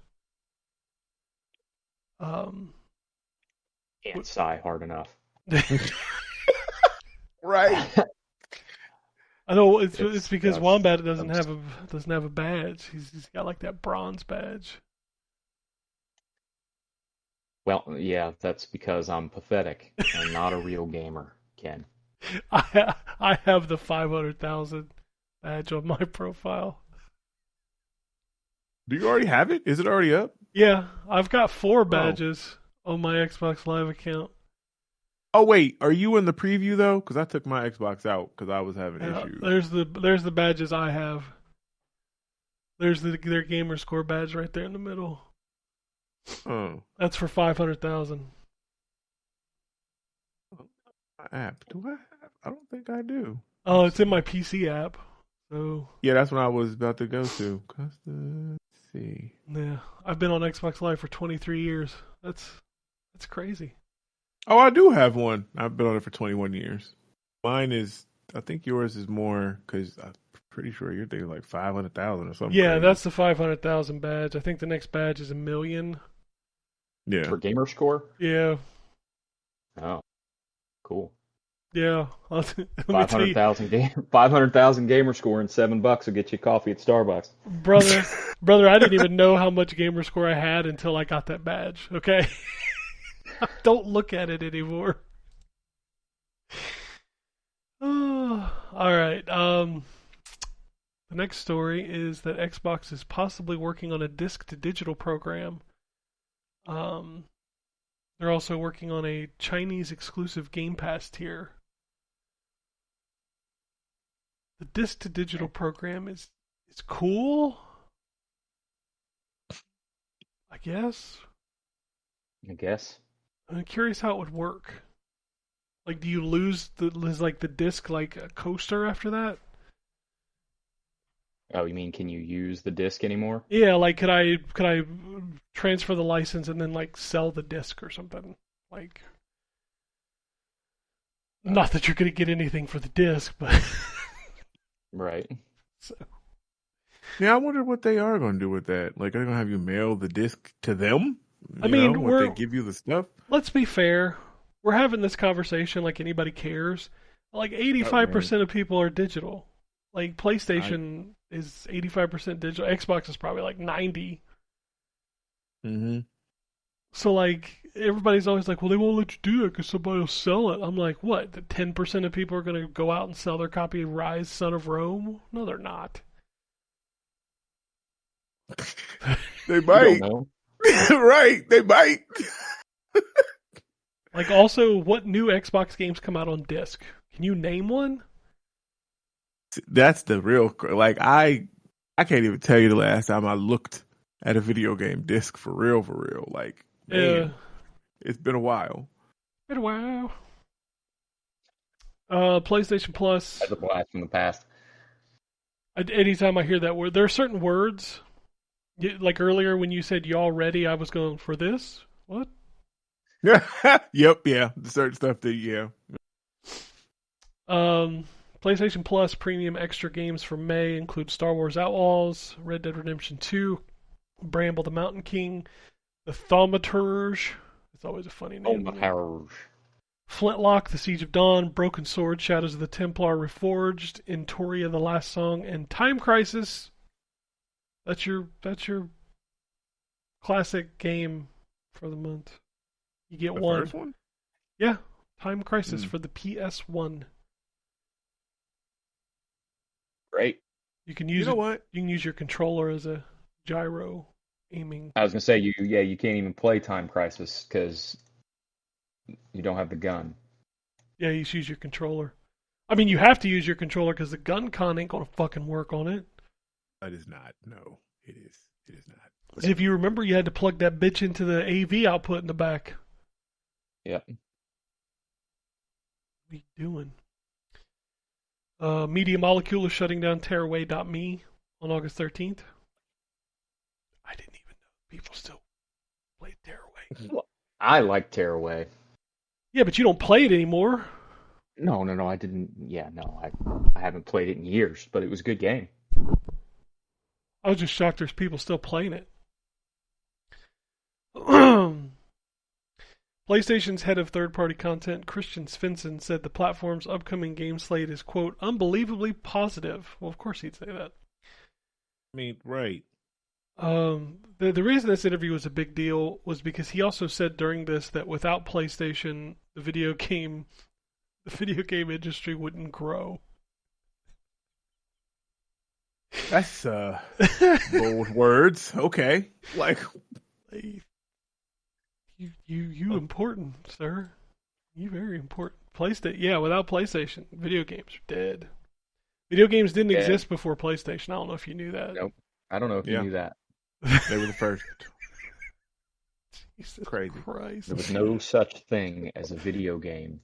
Can't sigh hard enough. Right. I know it's because Wombat doesn't have a badge. He's got like that bronze badge. Well, yeah, that's because I'm pathetic and not a real gamer, Ken. I have the 500,000 badge on my profile. Do you already have it? Is it already up? Yeah, I've got 4 badges on my Xbox Live account. Oh wait, are you in the preview though? Because I took my Xbox out because I was having issues. There's the badges I have. There's their gamer score badge right there in the middle. Oh, that's for 500,000. App? Do I have? I don't think I do. Oh, it's in my PC app. Oh. Yeah, that's what I was about to go to. Let's see. Yeah, I've been on Xbox Live for 23 years. That's crazy. Oh, I do have one. I've been on it for 21 years. Mine is, I think yours is more, because I'm pretty sure you're thinking like 500,000 or something Yeah, crazy. that's the 500,000 badge. I think the next badge is 1 million. Yeah. For gamer score? Yeah. Oh, cool. Yeah. Let me tell you, 500,000 gamer score and $7 will get you coffee at Starbucks. brother, I didn't even know how much gamer score I had until I got that badge. Okay. Don't look at it anymore. Oh, all right. The next story is that Xbox is possibly working on a disc-to-digital program. They're also working on a Chinese-exclusive Game Pass tier. The disc-to-digital program is cool, I guess. I guess. I'm curious how it would work. Like, do you lose the disc like a coaster after that? Oh, you mean can you use the disc anymore? Yeah, like could I transfer the license and then like sell the disc or something? Like, not that you're gonna get anything for the disc, but Right. so. Yeah, I wonder what they are going to do with that. Like, are they going to have you mail the disc to them? I mean, What they give you the stuff? Let's be fair. We're having this conversation like anybody cares. Like 85% of people are digital. Like PlayStation is 85% digital. Xbox is probably like 90. Mm-hmm. So like everybody's always like, well, they won't let you do it because somebody will sell it. I'm like, what? The 10% of people are going to go out and sell their copy of Rise, Son of Rome? No, they're not. They might. Right, they might. Like, also, what new Xbox games come out on disc? Can you name one? That's the real. Like, I can't even tell you the last time I looked at a video game disc for real. Like, man, it's been a while. PlayStation Plus. That's a blast from the past. Anytime I hear that word, there are certain words. Like earlier when you said "y'all ready," I was going for this. What? Yep, yeah, the certain stuff that PlayStation Plus premium extra games for May include Star Wars Outlaws, Red Dead Redemption 2, Bramble the Mountain King, the Thaumaturge. It's always a funny name. Thaumaturge. Flintlock, The Siege of Dawn, Broken Sword, Shadows of the Templar Reforged, Intoria The Last Song, and Time Crisis. That's your classic game for the month. You get one. First one? Yeah, Time Crisis for the PS1. Great. You can use what? You can use your controller as a gyro aiming. I was gonna say you can't even play Time Crisis because you don't have the gun. Yeah, you just use your controller. I mean, you have to use your controller because the gun con ain't gonna fucking work on it. It is not. No, it is. It is not. If you remember, you had to plug that bitch into the AV output in the back. Yep. What are you doing? Media Molecule is shutting down Tearaway.me on August 13th. I didn't even know people still play Tearaway. Well, I like Tearaway. Yeah, but you don't play it anymore. No, I didn't. Yeah, no, I haven't played it in years, but it was a good game. I was just shocked there's people still playing it. PlayStation's head of third-party content, Christian Svensson, said the platform's upcoming game slate is, quote, unbelievably positive. Well, of course he'd say that. I mean, right. The reason this interview was a big deal was because he also said during this that without PlayStation, the video game industry wouldn't grow. That's bold words. Okay, like you important, sir. You very important. PlayStation, yeah. Without PlayStation, video games are dead. Video games didn't exist before PlayStation. I don't know if you knew that. Nope. I don't know if you knew that. They were the first. Jesus Crazy. Christ. There was no such thing as a video game.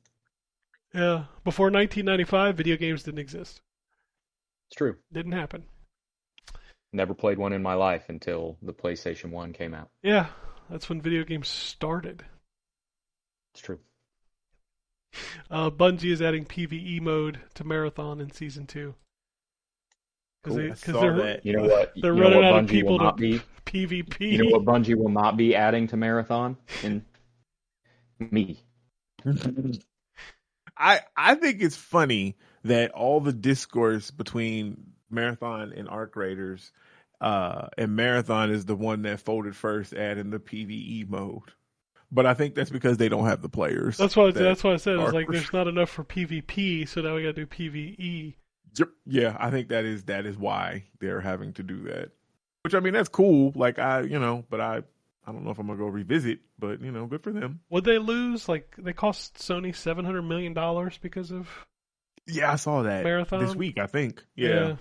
Yeah. Before 1995, video games didn't exist. It's true. Didn't happen. Never played one in my life until the PlayStation 1 came out. Yeah, that's when video games started. It's true. Bungie is adding PvE mode to Marathon in Season 2. Cool. Because that. You know what? They're you know running what out Bungie of people will not to be? PvP. You know what Bungie will not be adding to Marathon? Me. I think it's funny that all the discourse between Marathon and Arc Raiders, and Marathon is the one that folded first, adding the PvE mode. But I think that's because they don't have the players. That's why I said. It's like there's not enough for PvP, so now we got to do PvE. Yeah, I think that is why they're having to do that. Which, I mean, that's cool. Like, but I don't know if I'm gonna go revisit, but good for them. Would they lose? Like, they cost Sony $700 million because of. Yeah, I saw that Marathon this week. I think. Yeah.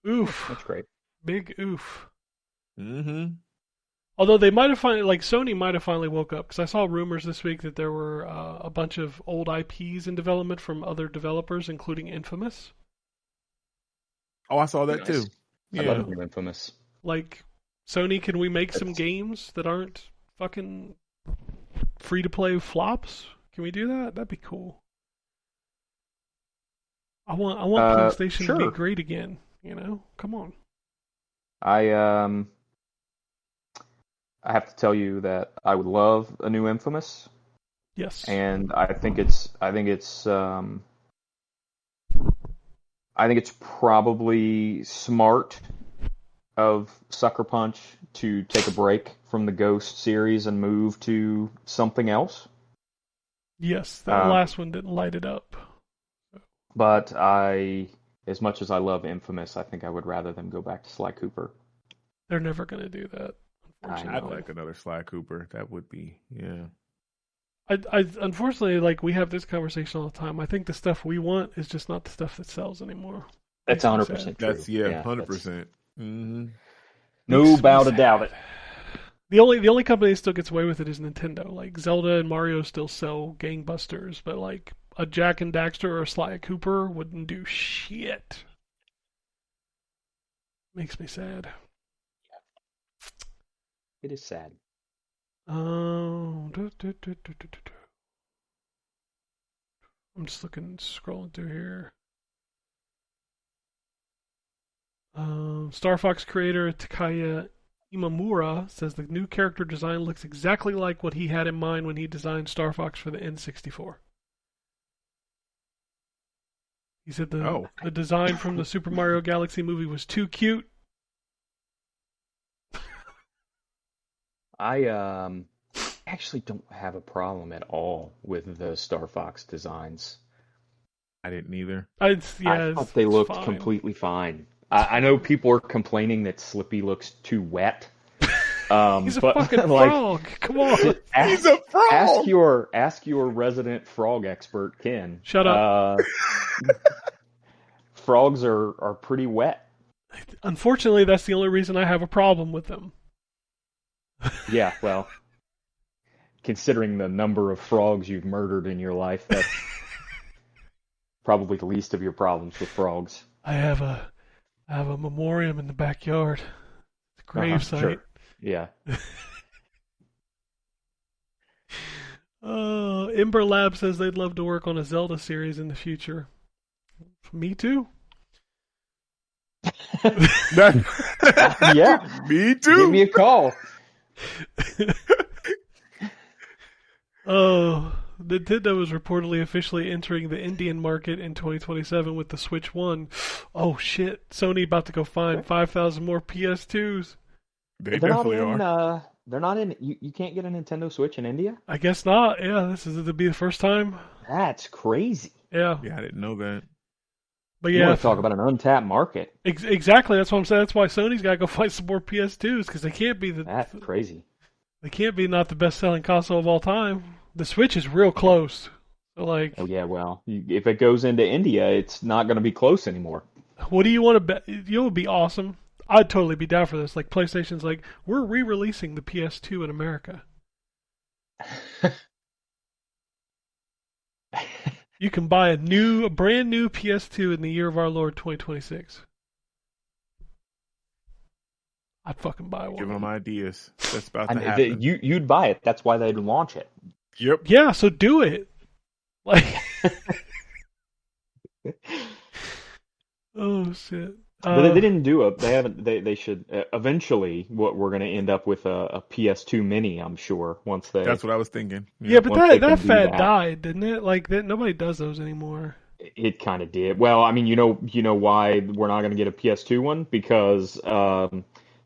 Oof. That's great. Big oof. Mm-hmm. Although they might have Sony might have finally woke up, because I saw rumors this week that there were a bunch of old IPs in development from other developers, including Infamous. Oh, I saw that Nice. too. Yeah. I love Infamous. Like, Sony, can we make some games that aren't fucking free-to-play flops? Can we do that? That'd be cool. I want PlayStation to be great again. Come on. I have to tell you that I would love a new Infamous. Yes. And I think it's probably smart of Sucker Punch to take a break from the Ghost series and move to something else. Yes, that last one didn't light it up. But as much as I love Infamous, I think I would rather them go back to Sly Cooper. They're never going to do that. I'd like another Sly Cooper. That would be, yeah. I unfortunately, we have this conversation all the time. I think the stuff we want is just not the stuff that sells anymore. That's 100% true. That's 100%. Mm-hmm. No doubt about it. The only company that still gets away with it is Nintendo. Like, Zelda and Mario still sell gangbusters, but a Jak and Daxter or a Sly Cooper wouldn't do shit. Makes me sad. It is sad. I'm just scrolling through here. Star Fox creator Takaya Imamura says the new character design looks exactly like what he had in mind when he designed Star Fox for the N64. He said the design from the Super Mario Galaxy movie was too cute. I actually don't have a problem at all with the Star Fox designs. I didn't either. I thought they looked completely fine. I know people are complaining that Slippy looks too wet. He's a fucking frog. Come on. He's a frog. Ask your resident frog expert, Ken. Shut up. Frogs are pretty wet. Unfortunately, that's the only reason I have a problem with them. Yeah, well, considering the number of frogs you've murdered in your life, that's probably the least of your problems with frogs. I have a memoriam in the backyard. It's a grave site. Sure. Yeah. Ember Lab says they'd love to work on a Zelda series in the future. Me too. Yeah. Me too. Give me a call. Nintendo is reportedly officially entering the Indian market in 2027 with the Switch 1. Oh shit, Sony about to go find 5,000 more PS2s. They definitely are. They're not in. You can't get a Nintendo Switch in India? I guess not. Yeah, this is to be the first time. That's crazy. Yeah. Yeah, I didn't know that. But you want to talk about an untapped market. Exactly. That's what I'm saying. That's why Sony's got to go find some more PS2s, because they can't be That's crazy. They can't be not the best-selling console of all time. The Switch is real close. So oh yeah, well, if it goes into India, it's not going to be close anymore. What do you want to bet? You know, it would be awesome. I'd totally be down for this. Like, PlayStation's like, we're re-releasing the PS2 in You can buy a brand new PS2 in the year of our Lord 2026. I'd fucking buy one. Give them ideas. That's about to happen. You'd buy it. That's why they'd launch it. Yep. Yeah, so do it. Like, oh shit. But they didn't do it. They haven't. They should eventually. What we're going to end up with a PS2 Mini, I'm sure. Once they. That's what I was thinking. Yeah, but that fad died, didn't it? Like that, nobody does those anymore. It kind of did. Well, I mean, you know why we're not going to get a PS2 one, because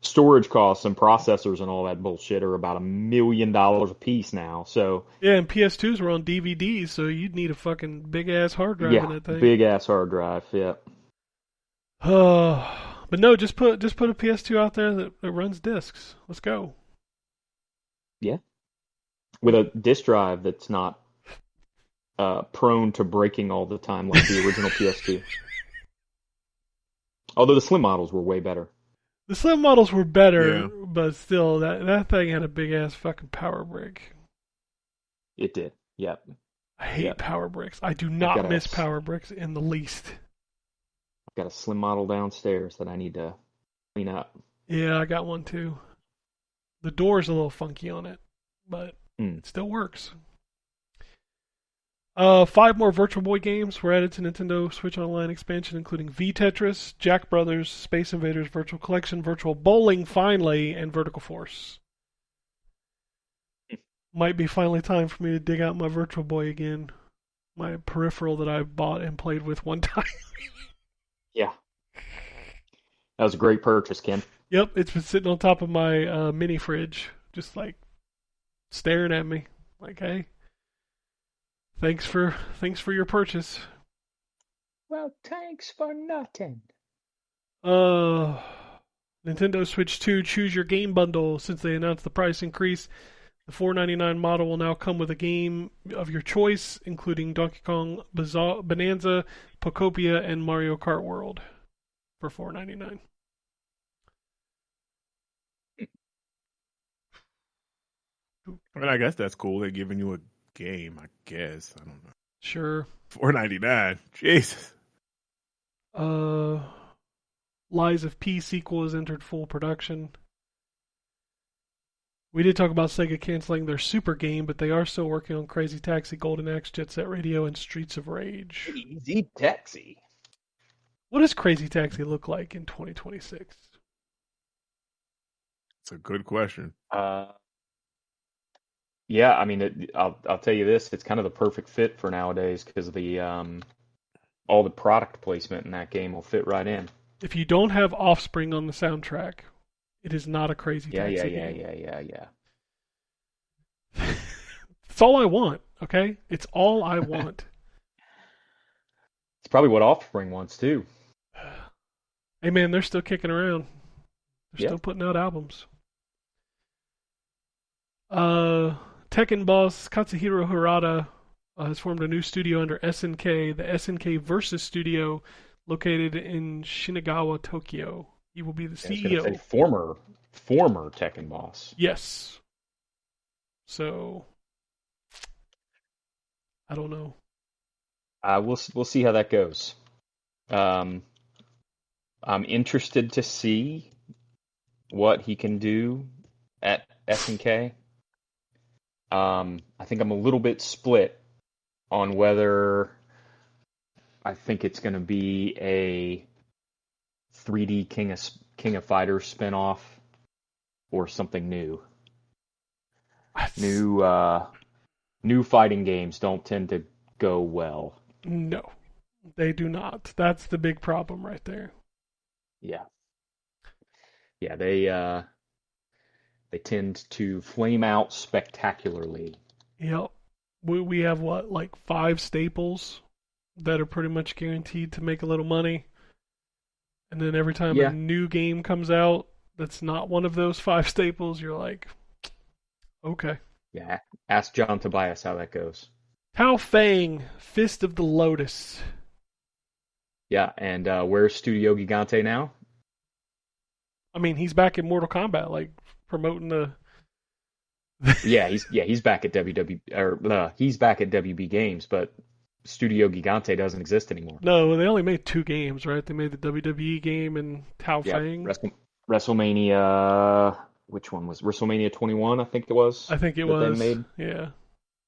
storage costs and processors and all that bullshit are about $1 million a piece now. So yeah, and PS2s were on DVDs, so you'd need a fucking big ass hard drive in that thing. Big ass hard drive. Yeah. But no, just put a PS2 out there that runs discs. Let's go. Yeah. With a disk drive that's not prone to breaking all the time like the original PS2. Although the slim models were way better. The slim models were better, but still, that thing had a big ass fucking power brick. It did. Yep. I hate power bricks. I do not miss power bricks in the least. I've got a slim model downstairs that I need to clean up. Yeah, I got one too. The door's a little funky on it, but it still works. 5 more Virtual Boy games were added to Nintendo Switch Online expansion, including V-Tetris, Jack Brothers, Space Invaders Virtual Collection, Virtual Bowling finally, and Vertical Force. Might be finally time for me to dig out my Virtual Boy again. My peripheral that I bought and played with one time. Yeah. That was a great purchase, Ken. Yep, it's been sitting on top of my mini fridge, just like staring at me. Like, hey, thanks for your purchase. Well, thanks for nothing. Nintendo Switch 2 Choose Your Game Bundle. Since they announced the price increase, the $4.99 model will now come with a game of your choice, including Donkey Kong Bonanza, Pokopia, and Mario Kart World for $4.99. I mean, I guess that's cool. They're giving you a game, I guess. I don't know. Sure. $4.99. Jesus. Lies of P sequel has entered full production. We did talk about Sega canceling their Super game, but they are still working on Crazy Taxi, Golden Axe, Jet Set Radio, and Streets of Rage. Crazy Taxi. What does Crazy Taxi look like in 2026? It's a good question. Yeah, I mean, I'll tell you this: it's kind of the perfect fit for nowadays because of the all the product placement in that game will fit right in. If you don't have Offspring on the soundtrack, it is not a Crazy Taxi game. Yeah. It's all I want, okay? It's all I want. It's probably what Offspring wants too. Hey man, they're still kicking around. They're still putting out albums. Tekken boss Katsuhiro Harada has formed a new studio under SNK, the SNK Versus Studio, located in Shinagawa, Tokyo. He will be the CEO. I was gonna say former Tekken boss. Yes. So, I don't know. We'll see how that goes. I'm interested to see what he can do at SNK. I think I'm a little bit split on whether I think it's going to be a 3D King of Fighters spinoff or something new. New fighting games don't tend to go well. No, they do not. That's the big problem right there. Yeah. Yeah, they tend to flame out spectacularly. Yep. We have like 5 staples that are pretty much guaranteed to make a little money. And then every time a new game comes out that's not one of those 5 staples, you're like, okay. Yeah, ask John Tobias how that goes. Tao Fang, Fist of the Lotus. Yeah, and where's Studio Gigante now? I mean, he's back in Mortal Kombat, like promoting the. he's back at he's back at WB Games, but Studio Gigante doesn't exist anymore. No, they only made 2 games, right? They made the WWE game and Tao Yeah, Fang. WrestleMania. Which one was WrestleMania 21? I think it was. I think it that was. they made. Yeah,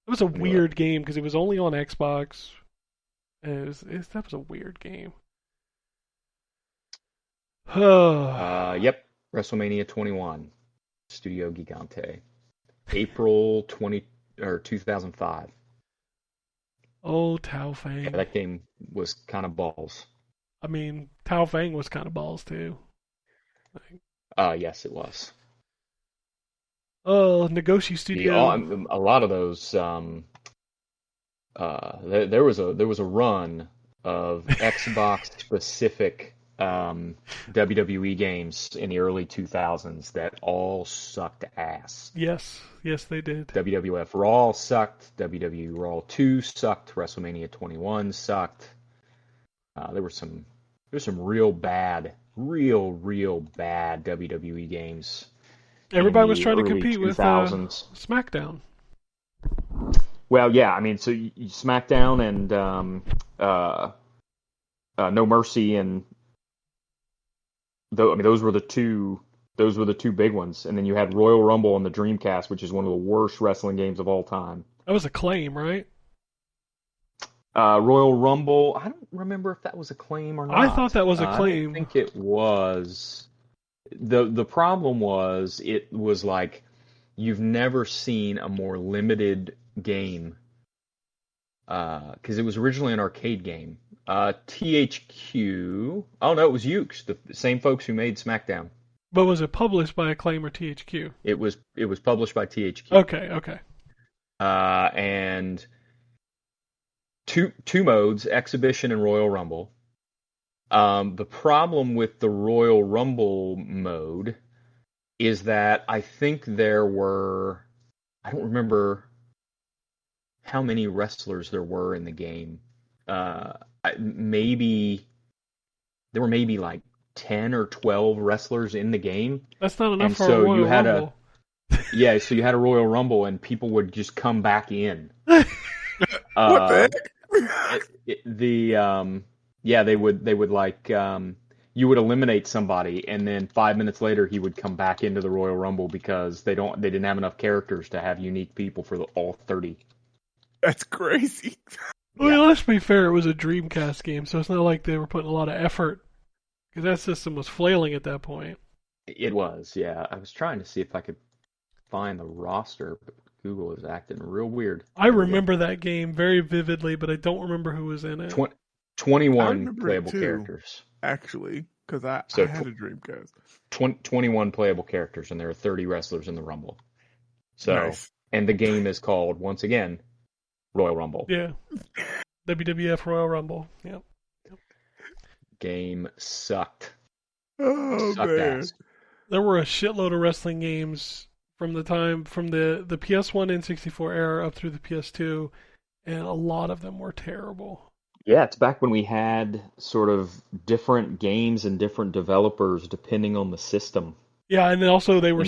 it was a Let me look. weird game because it was only on Xbox. That was a weird game. Yep, WrestleMania 21, Studio Gigante, April 2005. Oh, Tao Fang. Yeah, that game was kind of balls. I mean, Tao Fang was kind of balls too. Yes, it was. Oh, Negoshi Studio. A lot of those. There was a run of Xbox specific WWE games in the early 2000s that all sucked ass. Yes, they did. WWF Raw sucked. WWE Raw 2 sucked. WrestleMania 21 sucked. There was some real bad WWE games. Everybody was trying to early compete 2000s. with SmackDown. Well, yeah, I mean, so SmackDown and No Mercy, and those were the two big ones. And then you had Royal Rumble on the Dreamcast, which is one of the worst wrestling games of all time. That was Acclaim, right? Royal Rumble, I don't remember if that was Acclaim or not. I thought that was Acclaim. I think it was. The problem was it was like you've never seen a more limited game, because it was originally an arcade game. THQ. Oh no, it was Ukes, the same folks who made SmackDown. But was it published by Acclaim or THQ? It was published by THQ. Okay. And two modes, Exhibition and Royal Rumble. The problem with the Royal Rumble mode is that I think there were, I don't remember how many wrestlers there were in the game. There were maybe like 10 or 12 wrestlers in the game. That's not enough and for so a Royal you had Rumble. So you had a Royal Rumble and people would just come back in. What the heck? They would like, you would eliminate somebody and then 5 minutes later he would come back into the Royal Rumble because they didn't have enough characters to have unique people for all 30. That's crazy. Well, let's be fair, it was a Dreamcast game, so it's not like they were putting a lot of effort, because that system was flailing at that point. It was, yeah. I was trying to see if I could find the roster, but Google is acting real weird. I remember that game very vividly, but I don't remember who was in it. 21 playable characters. Actually, because I had a Dreamcast. 21 playable characters, and there are 30 wrestlers in the Rumble. So, nice. And the game is called, once again, Royal Rumble. Yeah. WWF Royal Rumble. Yep. Game sucked. Oh, sucked man. ass. There were a shitload of wrestling games from the PS1 N64 era up through the PS2, and a lot of them were terrible. Yeah, it's back when we had sort of different games and different developers depending on the system. Yeah, and then also they were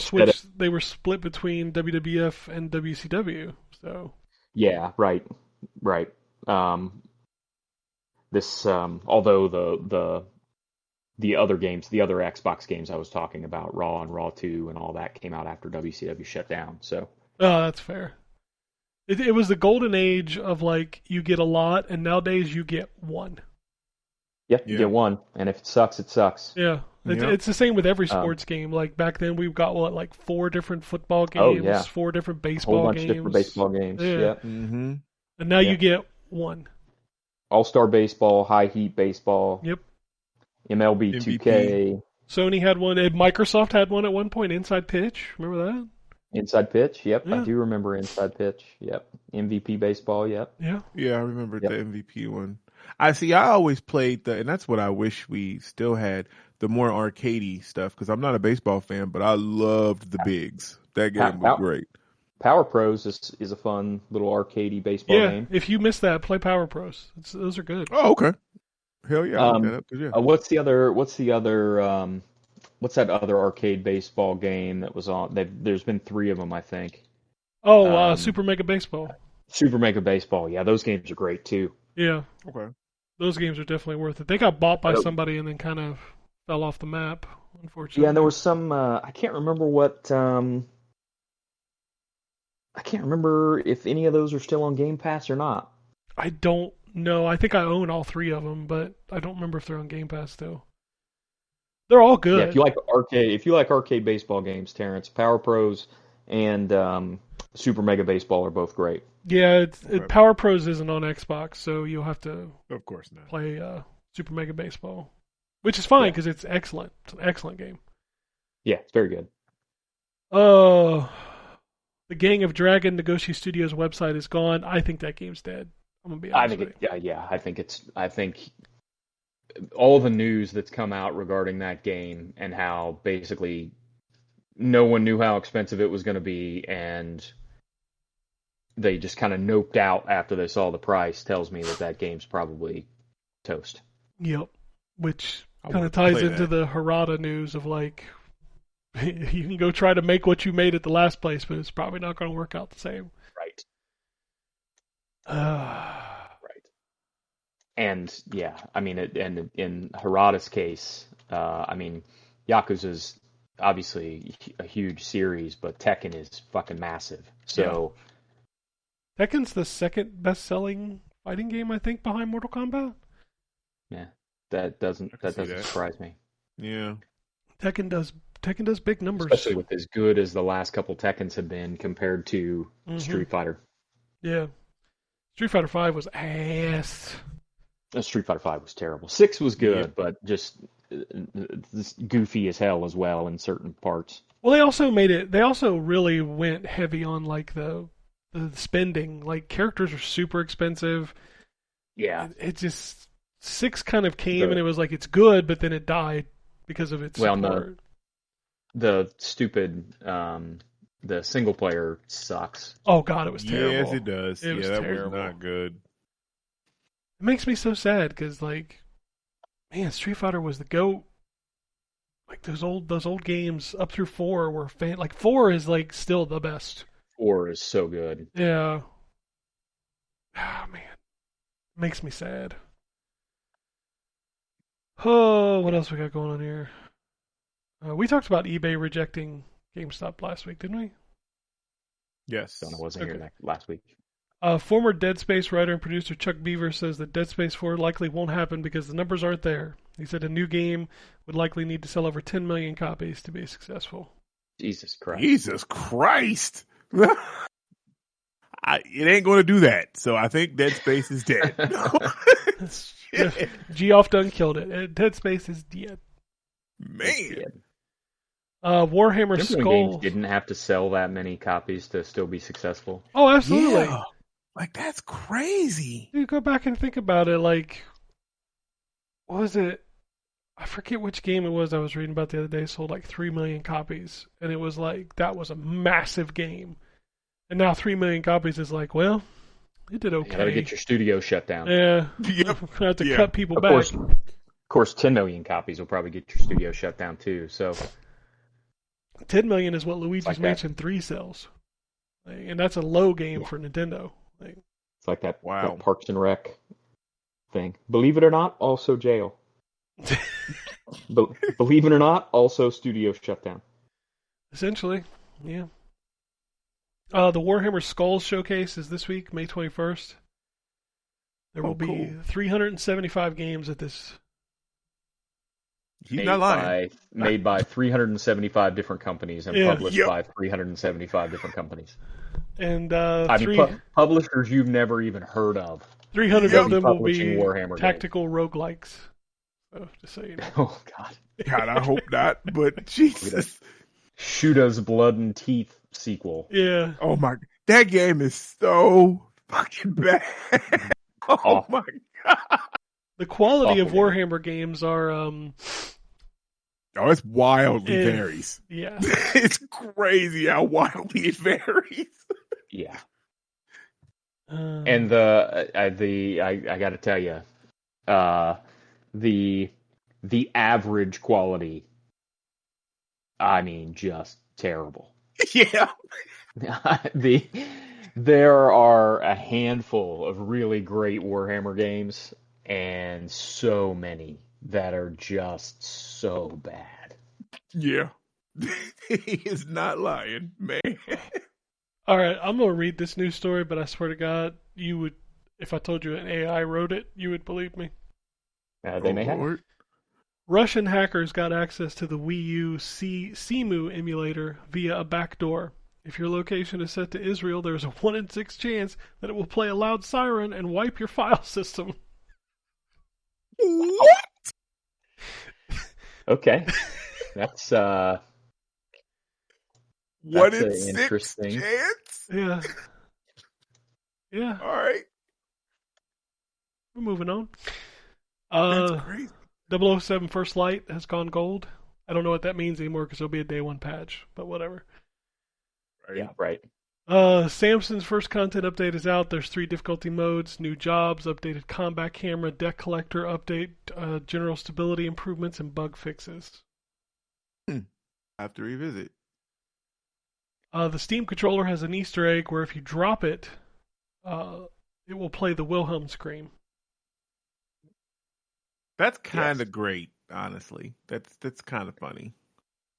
They were split between WWF and WCW. So. Yeah, right. Although the other games, the other Xbox games I was talking about, Raw and Raw 2 and all that came out after WCW shut down. So. Oh, that's fair. It was the golden age of like you get a lot, and nowadays you get one. Yep, you get one, and if it sucks, it sucks. Yeah, it's the same with every sports game. Like back then, we've got like 4 different football games, 4 different baseball games, a whole bunch of different baseball games. Yeah. Mm-hmm. And now you get one. All-Star Baseball, High Heat Baseball. Yep. MLB 2K. Sony had one. Microsoft had one at one point. Inside Pitch. Remember that? Inside Pitch. Yep, yeah. I do remember Inside Pitch. Yep. MVP Baseball. Yep. Yeah. Yeah, I remember the MVP one. I always played and that's what I wish we still had, the more arcadey stuff, because I'm not a baseball fan, but I loved the bigs. That game was great. Power Pros is a fun little arcadey baseball game. If you missed that, play Power Pros. Those are good. Oh, okay. Hell yeah. What's that other arcade baseball game that was on? There's been 3 of them, I think. Oh, Super Mega Baseball. Super Mega Baseball. Yeah, those games are great too. Yeah. Okay. Those games are definitely worth it. They got bought by somebody and then kind of fell off the map, unfortunately. Yeah, and there was some. I can't remember what. I can't remember if any of those are still on Game Pass or not. I don't know. I think I own all 3 of them, but I don't remember if they're on Game Pass still. They're all good. Yeah, if you like arcade baseball games, Terrence, Power Pros and Super Mega Baseball are both great. Yeah, Power Pros isn't on Xbox, so you'll have to, of course, not play Super Mega Baseball, which is fine because it's excellent. It's an excellent game. Yeah, it's very good. The Gang of Dragon Nagoshi Studios website is gone. I think that game's dead. I'm gonna be honest with you. I think all the news that's come out regarding that game and how basically no one knew how expensive it was going to be, and they just kind of noped out after they saw the price tells me that game's probably toast. Yep, which kind of ties into the Harada news of like, you can go try to make what you made at the last place, but it's probably not going to work out the same. Right. Right. And yeah, I mean, and in Harada's case, I mean, Yakuza's obviously a huge series, but Tekken is fucking massive. So Tekken's the second best-selling fighting game, I think, behind Mortal Kombat. Yeah, that doesn't surprise me. Yeah, Tekken does big numbers, especially with as good as the last couple Tekkens have been compared to Street Fighter. Yeah, Street Fighter V was ass. Street Fighter V was terrible. 6 was good, but just goofy as hell as well in certain parts. Well, they also really went heavy on like the spending. Like, characters are super expensive. Yeah, it just 6 kind of came and it was like it's good, but then it died because of its support. The stupid the single player sucks. Oh god, it was terrible. Yes, it does. It was terrible. Was not good. It makes me so sad because, like, man, Street Fighter was the GOAT. Like, those old games up through 4 were like 4 is like still the best. 4 is so good. Yeah. Ah, man, it makes me sad. Oh, what else we got going on here? We talked about eBay rejecting GameStop last week, didn't we? Yes. Donna wasn't here last week. Former Dead Space writer and producer Chuck Beaver says that Dead Space 4 likely won't happen because the numbers aren't there. He said a new game would likely need to sell over 10 million copies to be successful. Jesus Christ. It ain't going to do that. So I think Dead Space is dead. Geoff done killed it. Dead Space is dead. Man. Warhammer Skull games didn't have to sell that many copies to still be successful. Oh, absolutely. Yeah. Like, that's crazy. You go back and think about it. Like, what was it? I forget which game it was I was reading about the other day. Sold like 3 million copies. And it was like, that was a massive game. And now 3 million copies is like, well, it did okay. You gotta get your studio shut down. Yeah. Yep. I have to cut people back. Of course, 10 million copies will probably get your studio shut down too. So 10 million is what Luigi's Mansion 3 sells. Like, and that's a low game for Nintendo. Like, it's like that Parks and Rec thing. Believe it or not, also jail. Believe it or not, also studio shut down. Essentially, yeah. The Warhammer Skulls showcase is this week, May 21st. There will be 375 games at this. He's not lying. Made by 375 different companies and published by 375 different companies. And publishers you've never even heard of. 300 of them will be Warhammer tactical roguelikes. So, just so you know. Oh, God. God, I hope not, but Jesus. Shoota's Blood and Teeth sequel. Yeah. Oh, my. That game is so fucking bad. Oh, my God. The quality of Warhammer games are... it's wildly varies. Yeah. It's crazy how wildly it varies. Yeah. And I got to tell you, the average quality, I mean, just terrible. Yeah. There are a handful of really great Warhammer games, and so many that are just so bad. Yeah. He is not lying, man. All right, I'm gonna read this news story, but I swear to God, you would, if I told you an AI wrote it, you would believe me. They may have. Russian hackers got access to the Wii U CEMU emulator via a backdoor. If your location is set to Israel, there's a 1 in 6 chance that it will play a loud siren and wipe your file system. What? Okay. That's What an in 6 interesting chance? Yeah. Yeah. All right. We're moving on. That's crazy. 007 First Light has gone gold. I don't know what that means anymore because there'll be a day one patch, but whatever. Right. Yeah, right. Samson's first content update is out. There's 3 difficulty modes, new jobs, updated combat camera, deck collector update, general stability improvements, and bug fixes. I have to revisit. The Steam controller has an Easter egg where if you drop it, it will play the Wilhelm scream. That's kind of great, honestly. That's kind of funny.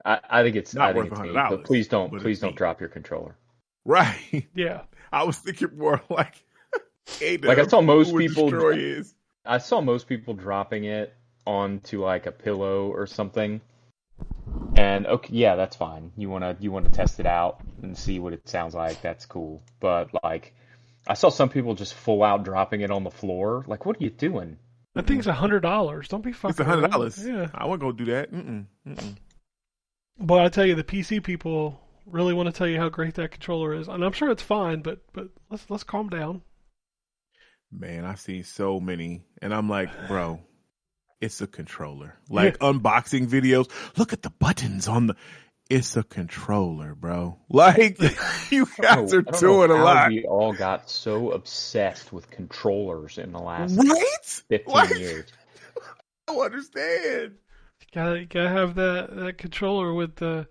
I think it's not worth $100, neat, but please don't drop your controller. Right. Yeah. I was thinking more like like I saw most people I saw most people dropping it onto like a pillow or something. And okay, yeah, that's fine. You wanna test it out and see what it sounds like. That's cool. But like, I saw some people just full out dropping it on the floor. Like, what are you doing? That thing's $100. Don't be fucking. It's $100. Yeah. I wouldn't go do that. But I tell you, the PC people really want to tell you how great that controller is, and I'm sure it's fine. But let's calm down. Man, I've seen so many, and I'm like, bro, it's a controller. Like unboxing videos. Look at the buttons on the. It's a controller, bro. Like you guys are doing a lot. We all got so obsessed with controllers in the last 15 years. I don't understand. You gotta have that controller with the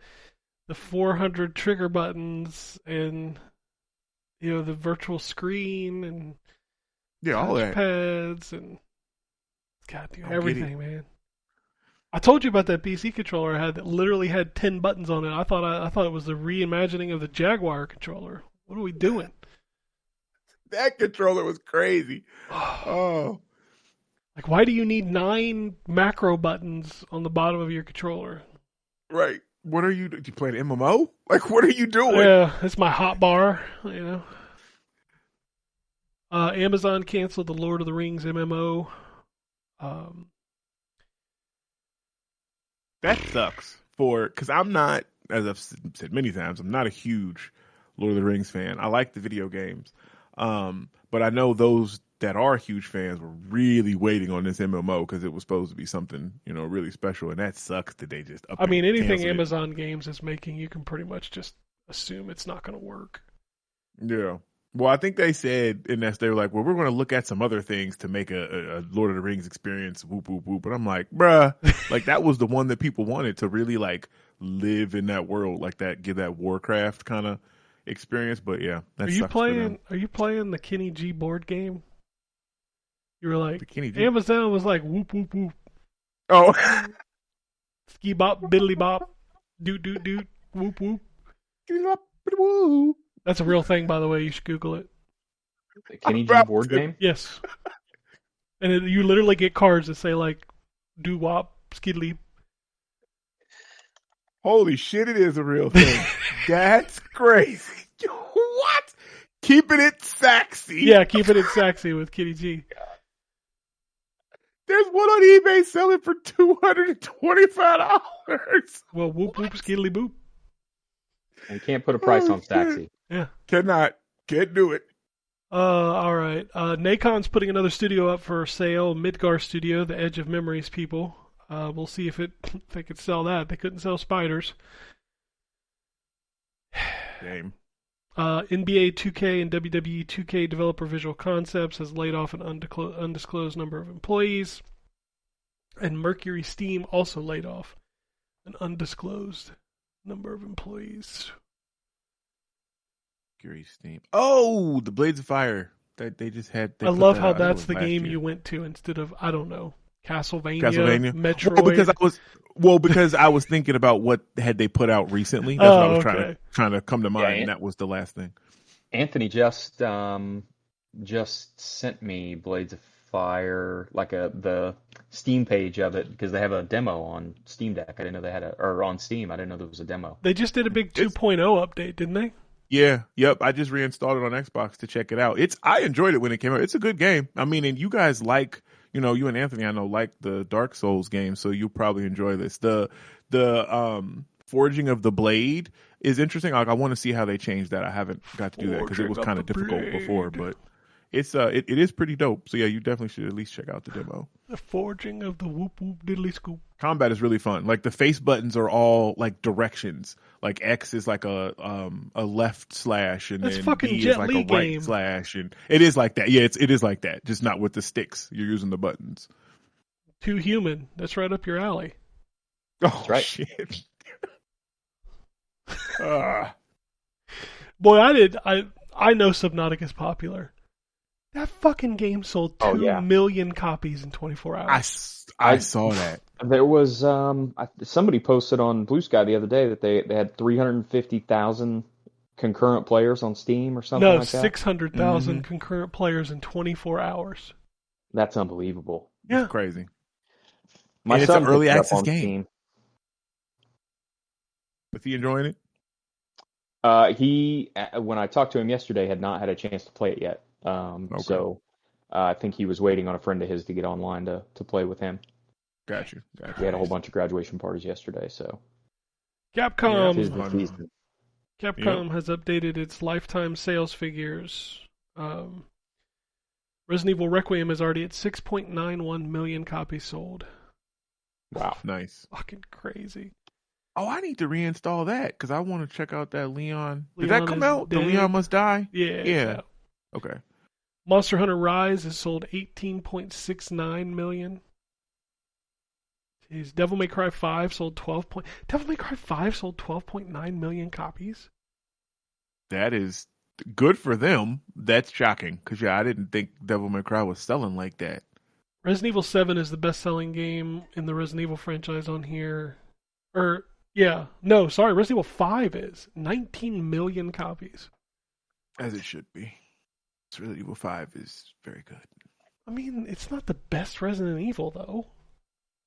400 trigger buttons and the virtual screen and all that pads and everything, man. I told you about that PC controller I had that literally had 10 buttons on it. I thought it was the reimagining of the Jaguar controller. What are we doing? That controller was crazy. Oh. Like, why do you need 9 macro buttons on the bottom of your controller? Right. What are you? Do you play an MMO? Like, what are you doing? Yeah, it's my hot bar, Amazon canceled the Lord of the Rings MMO. That sucks because I'm not, as I've said many times, I'm not a huge Lord of the Rings fan. I like the video games. But I know those that are huge fans were really waiting on this MMO because it was supposed to be something, really special. And that sucks that they just anything Amazon Games is making, you can pretty much just assume it's not going to work. Yeah. Well, I think they said in that they were like, well, we're going to look at some other things to make a Lord of the Rings experience. Whoop, whoop, whoop. But I'm like, bruh, like that was the one that people wanted to really like live in that world, like that, give that Warcraft kind of experience. But yeah, that sucks for them. Are you playing the Kenny G board game? You were like, Amazon was like, whoop, whoop, whoop. Oh. Ski bop, biddly bop, doot, doot, doot, whoop, whoop. That's a real thing, by the way. You should Google it. The Kenny G board game? Yes. And you literally get cards that say, like, doo-wop, skiddly. Holy shit, it is a real thing. That's crazy. What? Keeping it sexy. Yeah, keeping it sexy with Kenny G. There's one on eBay selling for $225. Well, whoop, whoop, skiddly, boop. You can't put a price on sexy. Yeah. Can't do it. All right. Nakon's putting another studio up for sale, Midgar Studio, the Edge of Memories people. We'll see if they could sell that. They couldn't sell spiders. Game. NBA 2K and WWE 2K developer Visual Concepts has laid off an undisclosed number of employees. And Mercury Steam also laid off an undisclosed number of employees. Mercury Steam. Oh, the Blades of Fire. They just had. I love how that's the game you went to instead of, I don't know, Castlevania. Metroid. Because I was thinking about what had they put out recently. That's what I was trying to come to mind, and that was the last thing. Anthony just sent me Blades of Fire, like the Steam page of it, because they have a demo on Steam Deck. I didn't know they had or on Steam. I didn't know there was a demo. They just did a big 2.0 update, didn't they? Yeah, yep. I just reinstalled it on Xbox to check it out. I enjoyed it when it came out. It's a good game. I mean, and you guys you and Anthony, I know, like the Dark Souls game, so you'll probably enjoy this. The Forging of the Blade is interesting. Like, I want to see how they change that. I haven't got to do that because it was kind of difficult before, but it is pretty dope. So yeah, you definitely should at least check out the demo. The Forging of the Whoop Whoop Diddly Scoop. Combat is really fun. Like, the face buttons are all like directions. Like, X is like a left slash, and that's then fucking B Jet is like Li a right game. slash, and it is like that. Yeah, it is like that, just not with the sticks. You're using the buttons. Too Human. That's right up your alley. Oh, that's right. Shit. Boy, I know Subnautica is popular. That fucking game sold 2 million copies in 24 hours. I saw that. There was somebody posted on Blue Sky the other day that they had 350,000 concurrent players on Steam or something like that. No, 600,000 concurrent players in 24 hours. That's unbelievable. Yeah, it's crazy. My son, it's an early access game. Steam. Was he enjoying it? He, when I talked to him yesterday, had not had a chance to play it yet. So I think he was waiting on a friend of his to get online to play with him. Got you. We had a whole bunch of graduation parties yesterday, so. Capcom Capcom has updated its lifetime sales figures. Resident Evil Requiem is already at 6.91 million copies sold. Wow. Nice. Fucking crazy. Oh, I need to reinstall that because I want to check out that Leon. Did that come out? Dead. The Leon Must Die? Yeah. Okay. Monster Hunter Rise has sold 18.69 million. Jeez, Devil May Cry 5 sold 12.9 million copies. That is good for them. That's shocking because I didn't think Devil May Cry was selling like that. Resident Evil 7 is the best-selling game in the Resident Evil franchise on here. Resident Evil 5 is 19 million copies. As it should be. Resident Evil 5 is very good. I mean, it's not the best Resident Evil, though.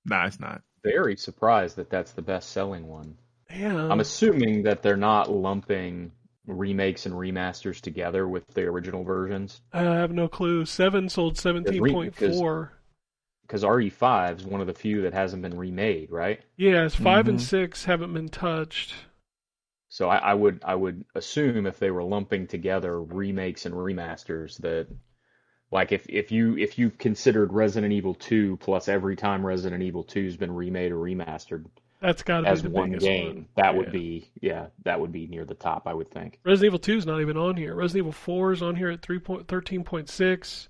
Nah, it's not. Very surprised that that's the best-selling one. Yeah. I'm assuming that they're not lumping remakes and remasters together with the original versions. I have no clue. 7 sold 17.4. Because RE5 is one of the few that hasn't been remade, right? Yes, 5 and 6 haven't been touched. So I would assume if they were lumping together remakes and remasters that, like, if you considered Resident Evil 2 plus every time Resident Evil 2's been remade or remastered, that's got to be the one biggest game. one. That would be near the top, I would think. Resident Evil 2 is not even on here. Resident Evil 4 is on here at 13.6.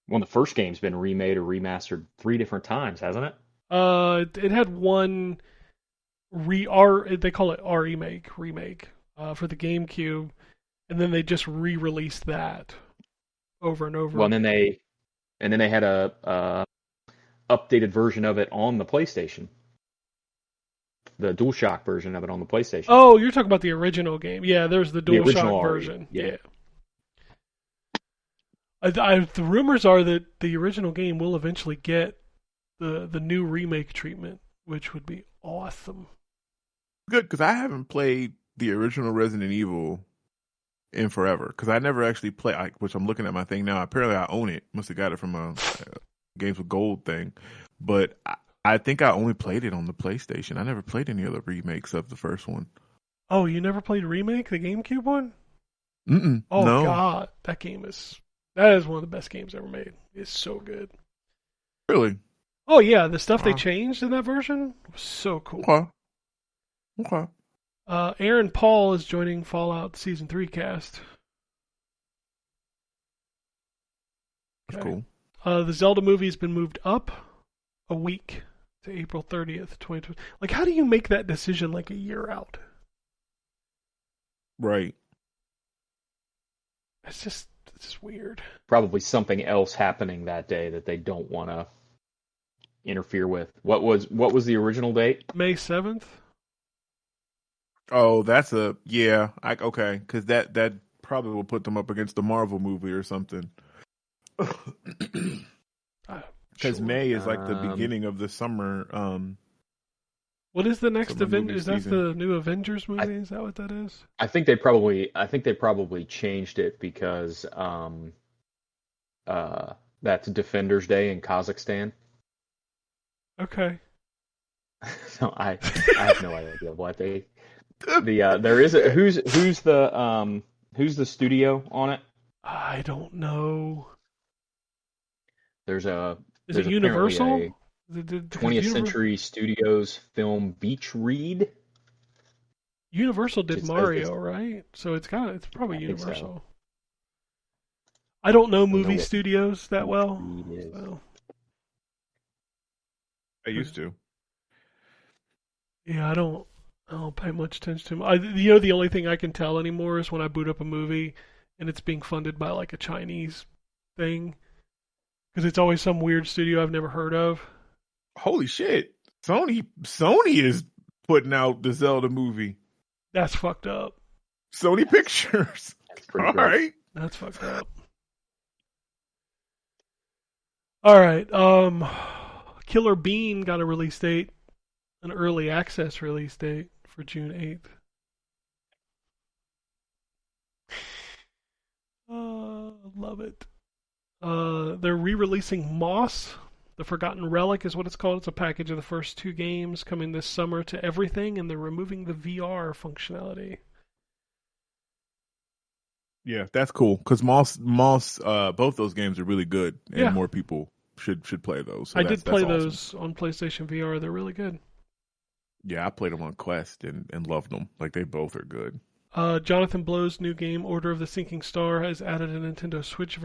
Well, the first game's been remade or remastered 3 different times, hasn't it? It had one they call it remake for the GameCube, and then they just re-released that over and over. Well, and then they had a updated version of it on the PlayStation. The DualShock version of it on the PlayStation. Oh, you're talking about the original game. Yeah, there's the DualShock version. Yeah. The rumors are that the original game will eventually get the new remake treatment, which would be awesome. Good, because I haven't played the original Resident Evil in forever. Because I never actually played, which I'm looking at my thing now. Apparently I own it. Must have got it from a Games with Gold thing. But I think I only played it on the PlayStation. I never played any other remakes of the first one. Oh, you never played Remake, the GameCube one? Mm-mm. Oh, no. God. That is one of the best games ever made. It's so good. Really? Oh, yeah. The stuff they changed in that version was so cool. Okay. Aaron Paul is joining Fallout Season 3 cast. That's cool. The Zelda movie's been moved up a week to April 30th, 2020. Like, how do you make that decision like a year out? Right. It's just weird. Probably something else happening that day that they don't want to interfere with. What was the original date? May 7th? Oh, that's okay, because that probably will put them up against the Marvel movie or something. Because Sure. May is like the beginning of the summer. What is the next event? Is that season. the new Avengers movie? Is that what that is? I think they probably changed it because that's Defenders Day in Kazakhstan. Okay. So I have no idea what they there is who's the studio on it? I don't know. There's Is it Universal? A 20th Century Studios film Beach Read. Universal did Mario, right? So it's probably Universal. So. I don't know movie studios that well. So. I used to. Yeah, I don't pay much attention to them. The only thing I can tell anymore is when I boot up a movie and it's being funded by like a Chinese thing, because it's always some weird studio I've never heard of. Holy shit! Sony is putting out the Zelda movie. That's fucked up. Sony Pictures. All right. That's fucked up. All right. Killer Bean got a release date, an early access release date for June 8th. Love it. They're re-releasing Moss. The Forgotten Relic is what it's called. It's a package of the first 2 games coming this summer to everything, and they're removing the VR functionality. Yeah, that's cool because Moss, both those games are really good, and more people should play those. So I did play those on PlayStation VR. They're really good. Yeah, I played them on Quest and loved them. Like, they both are good. Jonathan Blow's new game, Order of the Sinking Star, has added a Nintendo Switch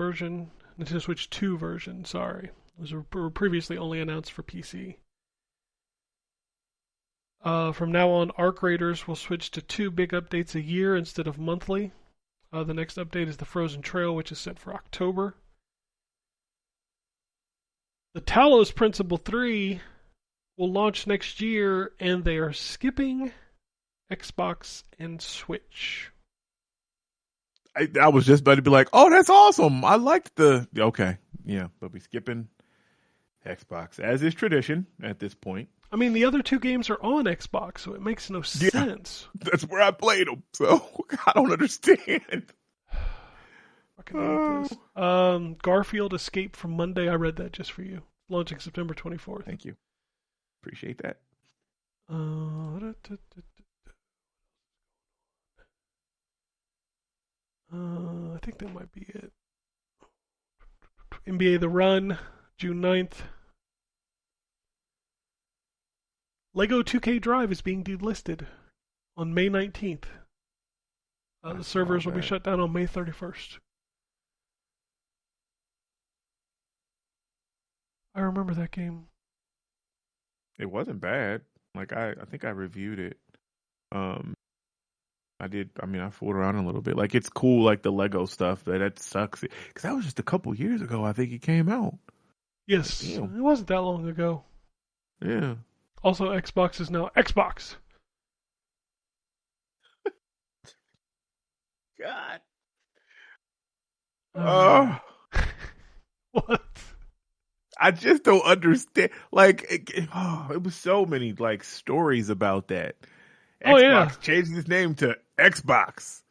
2 version, sorry. Those were previously only announced for PC. From now on, Arc Raiders will switch to 2 big updates a year instead of monthly. The next update is the Frozen Trail, which is set for October. The Talos Principle 3 will launch next year, and they are skipping Xbox and Switch. I was just about to be like, oh, that's awesome. I liked okay. Yeah, they'll be skipping Xbox, as is tradition at this point. I mean, the other 2 games are on Xbox, so it makes no sense. That's where I played them, so I don't understand. Garfield Escape from Monday. I read that just for you. Launching September 24th. Thank you. Appreciate that. I think that might be it. NBA The Run, June 9th. Lego 2K Drive is being delisted on May 19th. The servers will be shut down on May 31st. I remember that game. It wasn't bad. Like, I think I reviewed it. I fooled around a little bit. Like, it's cool, like the Lego stuff. That sucks. Because that was just a couple years ago, I think it came out. Yes, Damn. It wasn't that long ago. Yeah. Also, Xbox is now Xbox. God. What? I just don't understand. Like, it was so many like stories about that. Xbox changed its name to Xbox.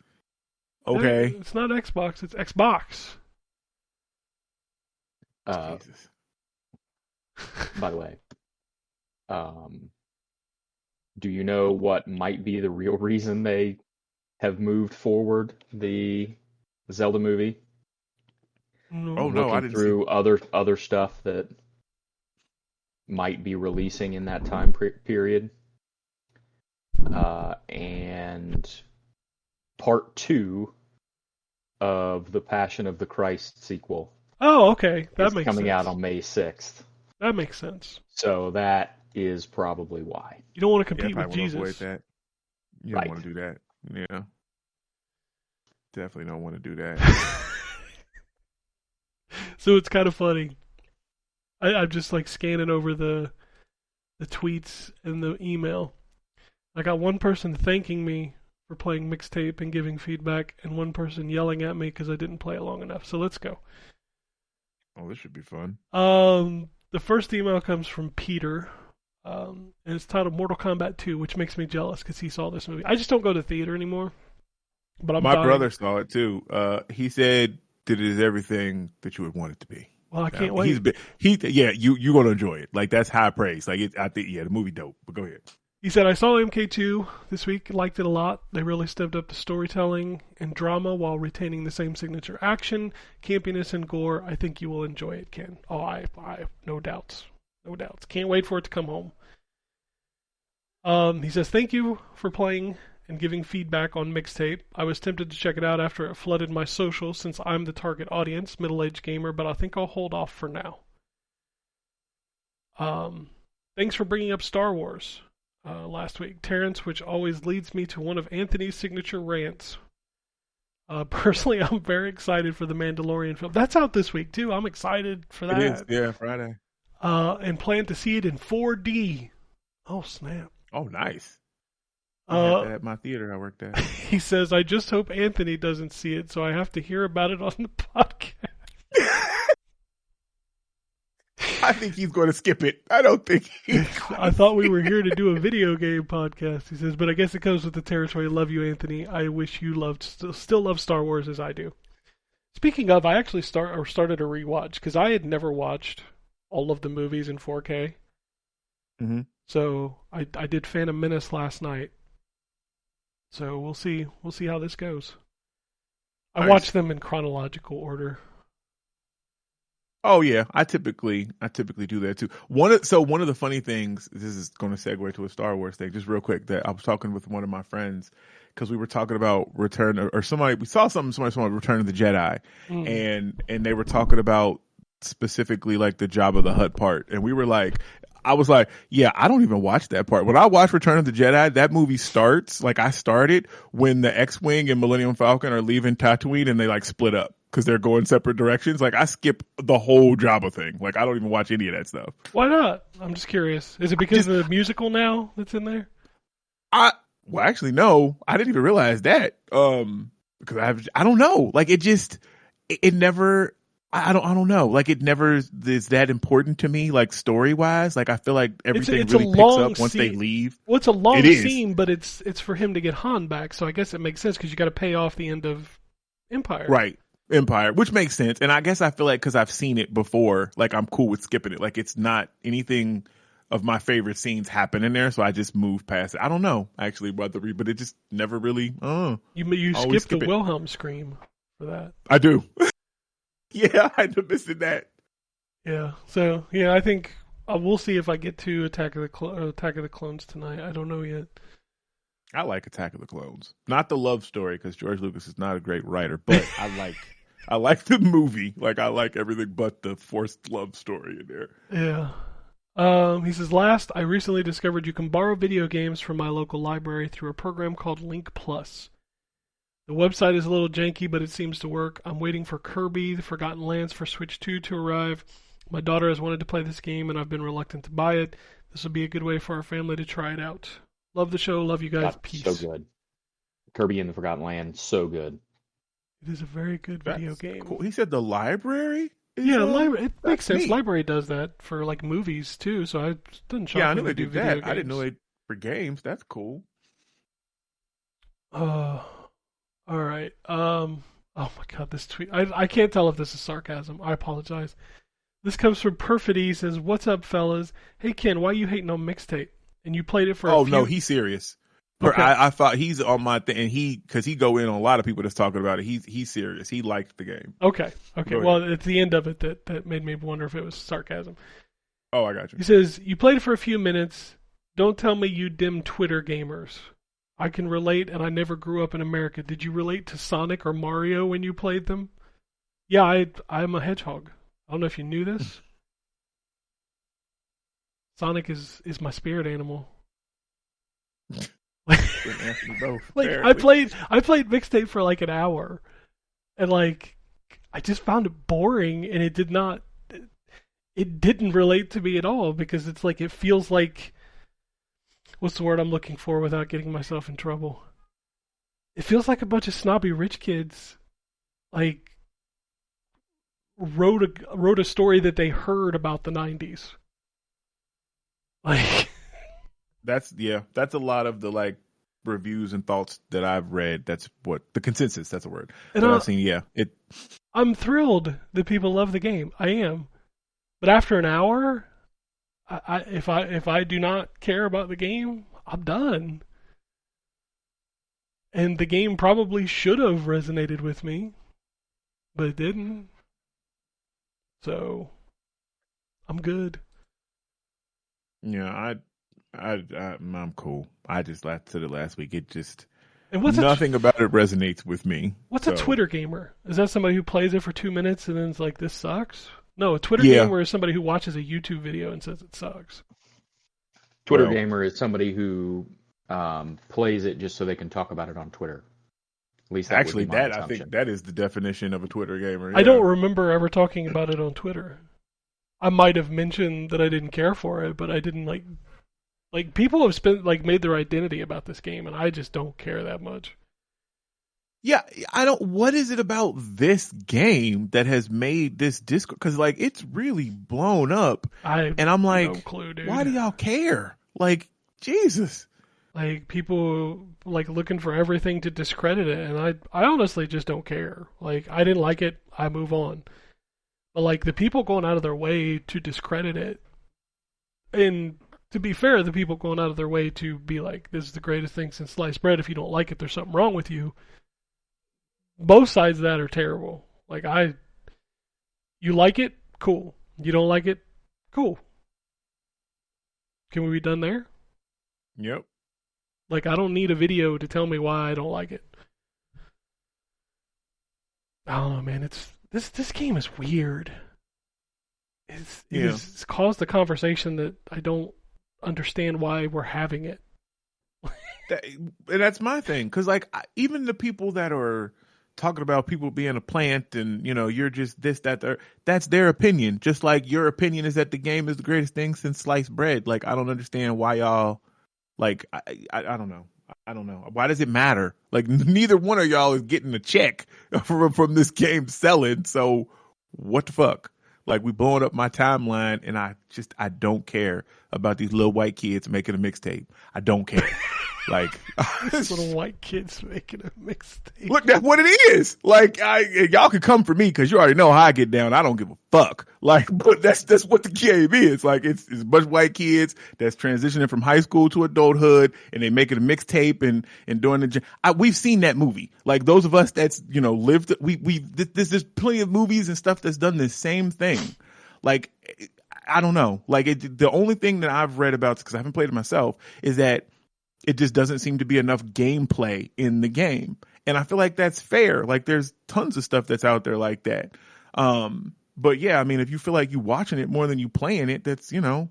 Okay. It's not Xbox, it's Xbox. Jesus. By the way, do you know what might be the real reason they have moved forward the Zelda movie? Oh no, I didn't through other stuff that might be releasing in that time period. And part 2 of the Passion of the Christ sequel. Oh, okay. That makes coming sense. out on May 6th. That makes sense. So that is probably why. You don't want to compete with Jesus. That. You don't want to do that. Yeah. Definitely don't want to do that. So it's kind of funny. I'm just like scanning over the tweets and the email. I got one person thanking me for playing Mixtape and giving feedback, and one person yelling at me because I didn't play it long enough. So let's go. Oh, this should be fun. The first email comes from Peter, and it's titled Mortal Kombat 2, which makes me jealous because he saw this movie. I just don't go to theater anymore. But My brother saw it too. He said that it is everything that you would want it to be. Well, I can't wait. You're gonna enjoy it. Like that's high praise. Like I think the movie dope. But go ahead. He said, I saw MK2 this week, liked it a lot. They really stepped up the storytelling and drama while retaining the same signature action, campiness, and gore. I think you will enjoy it, Ken. Oh, I no doubts. No doubts. Can't wait for it to come home. He says, thank you for playing and giving feedback on Mixtape. I was tempted to check it out after it flooded my social since I'm the target audience, middle-aged gamer, but I think I'll hold off for now. Thanks for bringing up Star Wars. Last week, Terrence, which always leads me to one of Anthony's signature rants. Personally, I'm very excited for the Mandalorian film. That's out this week, too. I'm excited for that. It is, yeah, Friday. And plan to see it in 4D. Oh, snap. Oh, nice. At my theater I worked at. He says, I just hope Anthony doesn't see it, so I have to hear about it on the podcast. I think he's going to skip it. I don't think I thought we were here to do a video game podcast, he says, but I guess it comes with the territory. Love you, Anthony. I wish you still love Star Wars as I do. Speaking of, I actually started a rewatch because I had never watched all of the movies in 4K. Mm-hmm. So I did Phantom Menace last night. So we'll see how this goes. I watched them in chronological order. Oh yeah, I typically do that too. One of the funny things, this is going to segue to a Star Wars thing, just real quick. That I was talking with one of my friends because we were talking about Return or somebody we saw somebody Return of the Jedi, and they were talking about specifically like the Jabba the Hutt part, and we were like. I was like, yeah, I don't even watch that part. When I watch Return of the Jedi, that movie starts, like I started when the X-Wing and Millennium Falcon are leaving Tatooine and they like split up because they're going separate directions. Like I skip the whole Jabba thing. Like I don't even watch any of that stuff. Why not? I'm just curious. Is it because of the musical now that's in there? Well, actually, no. I didn't even realize that. Because I don't know. Like it never... I don't know. Like it never is that important to me, like story wise. Like I feel like everything really picks up once they leave. Well, it's a long scene, but it's for him to get Han back. So I guess it makes sense because you got to pay off the end of Empire. Right, Empire, which makes sense. And I guess I feel like because I've seen it before, like I'm cool with skipping it. Like it's not anything of my favorite scenes happen in there, so I just move past it. I don't know actually but it just never really. You skip the Wilhelm scream for that. I do. Yeah, I had to miss that. Yeah, so yeah, I think we'll see if I get to Attack of the Clones tonight. I don't know yet. I like Attack of the Clones, not the love story because George Lucas is not a great writer, but I like the movie. Like I like everything but the forced love story in there. Yeah. He says, last, I recently discovered you can borrow video games from my local library through a program called Link Plus. The website is a little janky, but it seems to work. I'm waiting for Kirby, The Forgotten Lands for Switch 2 to arrive. My daughter has wanted to play this game, and I've been reluctant to buy it. This will be a good way for our family to try it out. Love the show. Love you guys. Peace. So good. Kirby and the Forgotten Land, so good. It is a very good video game. Cool. He said the library? Library. It makes sense. Neat. Library does that for like movies, too, so it doesn't shock me. Yeah, I knew they do that. Video games. I didn't know they for games. That's cool. All right. Oh my God, this tweet. I can't tell if this is sarcasm. I apologize. This comes from Perfidy. He says, "What's up, fellas? Hey Ken, why you hating on Mixtape? And you played it for a few..." No, he's serious. Okay. I thought he's on my thing, and because he go in on a lot of people that's talking about it. He's serious. He liked the game. Okay. Well, it's the end of it that made me wonder if it was sarcasm. Oh, I got you. He says, "You played it for a few minutes. Don't tell me you dim Twitter gamers. I can relate, and I never grew up in America. Did you relate to Sonic or Mario when you played them?" Yeah, I'm a hedgehog. I don't know if you knew this. Sonic is my spirit animal. and Anthony both. Like apparently. I played mixtape for like an hour, and like I just found it boring, and it didn't relate to me at all because it's like it feels like, what's the word I'm looking for without getting myself in trouble? It feels like a bunch of snobby rich kids like wrote a story that they heard about the 90s. Like That's a lot of the like reviews and thoughts that I've read. That's what the consensus. That's a word that I've seen. Yeah, I'm thrilled that people love the game. I am, but after an hour, if I do not care about the game, I'm done. And the game probably should have resonated with me, but it didn't. So I'm good. Yeah, I'm cool. I just said it last week. It just And nothing about it resonates with me. What's a Twitter gamer? Is that somebody who plays it for 2 minutes and then it's like, this sucks? No, a Twitter gamer is somebody who watches a YouTube video and says it sucks. Twitter gamer is somebody who plays it just so they can talk about it on Twitter. At least I think that is the definition of a Twitter gamer. Yeah. I don't remember ever talking about it on Twitter. I might have mentioned that I didn't care for it, but I didn't like people have made their identity about this game, and I just don't care that much. Yeah, what is it about this game that has made this Discord? Because like it's really blown up, and I'm like, no clue, dude. Why do y'all care? Like, Jesus. Like people like looking for everything to discredit it, and I honestly just don't care. Like I didn't like it, I move on. But like the people going out of their way to discredit it, and to be fair, the people going out of their way to be like, this is the greatest thing since sliced bread. If you don't like it, there's something wrong with you. Both sides of that are terrible. Like you like it, cool. You don't like it, cool. Can we be done there? Yep. Like, I don't need a video to tell me why I don't like it. I don't know, man. This game is weird. It's caused a conversation that I don't understand why we're having it. And that's my thing, because like even the people that are talking about people being a plant and you're just this, that, that's their opinion. Just like your opinion is that the game is the greatest thing since sliced bread. Like I don't understand why y'all. Like, I don't know. I don't know. Why does it matter? Like, neither one of y'all is getting a check from this game selling. So, what the fuck? Like, we blowing up my timeline, and I don't care about these little white kids making a mixtape. I don't care. Like, little white kids making a mixtape. Look, that's what it is. Like, y'all can come for me because you already know how I get down. I don't give a fuck. Like, but that's what the game is. Like, it's a bunch of white kids that's transitioning from high school to adulthood, and they making a mixtape and doing we've seen that movie. Like, those of us that's lived. There's plenty of movies and stuff that's done the same thing. Like, I don't know. Like, the only thing that I've read about, because I haven't played it myself, is that it just doesn't seem to be enough gameplay in the game. And I feel like that's fair. Like there's tons of stuff that's out there like that. But yeah, I mean, if you feel like you watching it more than you playing it, that's not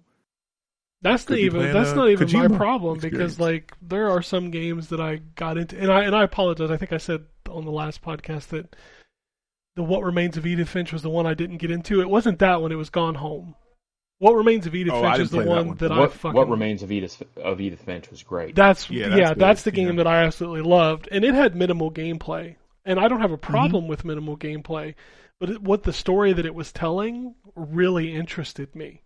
even my problem, because like there are some games that I got into, and I apologize. I think I said on the last podcast that the What Remains of Edith Finch was the one I didn't get into. It wasn't that one. It was Gone Home. What Remains of Edith Finch is the one that I fucking... What Remains of Edith Finch was great. That's the game that I absolutely loved. And it had minimal gameplay. And I don't have a problem with minimal gameplay. But what the story that it was telling really interested me.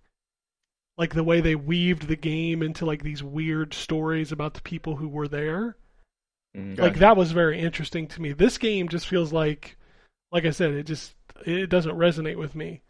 Like the way they weaved the game into like these weird stories about the people who were there. Mm-hmm. Like that was very interesting to me. This game just feels like I said, it doesn't resonate with me.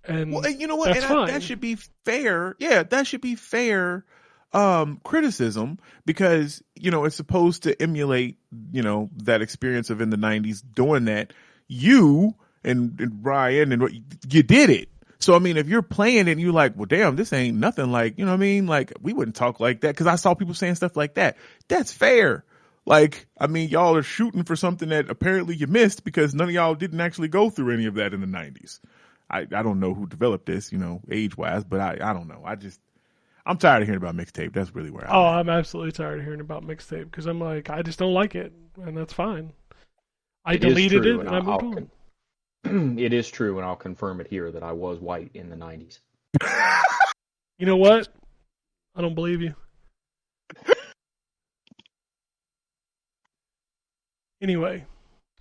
And well, you know what? That should be fair. Yeah, that should be fair criticism, because it's supposed to emulate that experience of in the 90s doing that. You and Ryan and you did it. So I mean, if you're playing it and you're like, well, damn, this ain't nothing like, you know what I mean? Like we wouldn't talk like that, because I saw people saying stuff like that. That's fair. Like, I mean, y'all are shooting for something that apparently you missed because none of y'all didn't actually go through any of that in the 90s. I don't know who developed this, age wise, but I don't know. I'm tired of hearing about mixtape. That's really where Oh, I'm at. I'm absolutely tired of hearing about mixtape because I'm like, I just don't like it, and that's fine. I deleted it and I moved on. It is true, and I'll confirm it here that I was white in the 90s. You know what? I don't believe you. Anyway,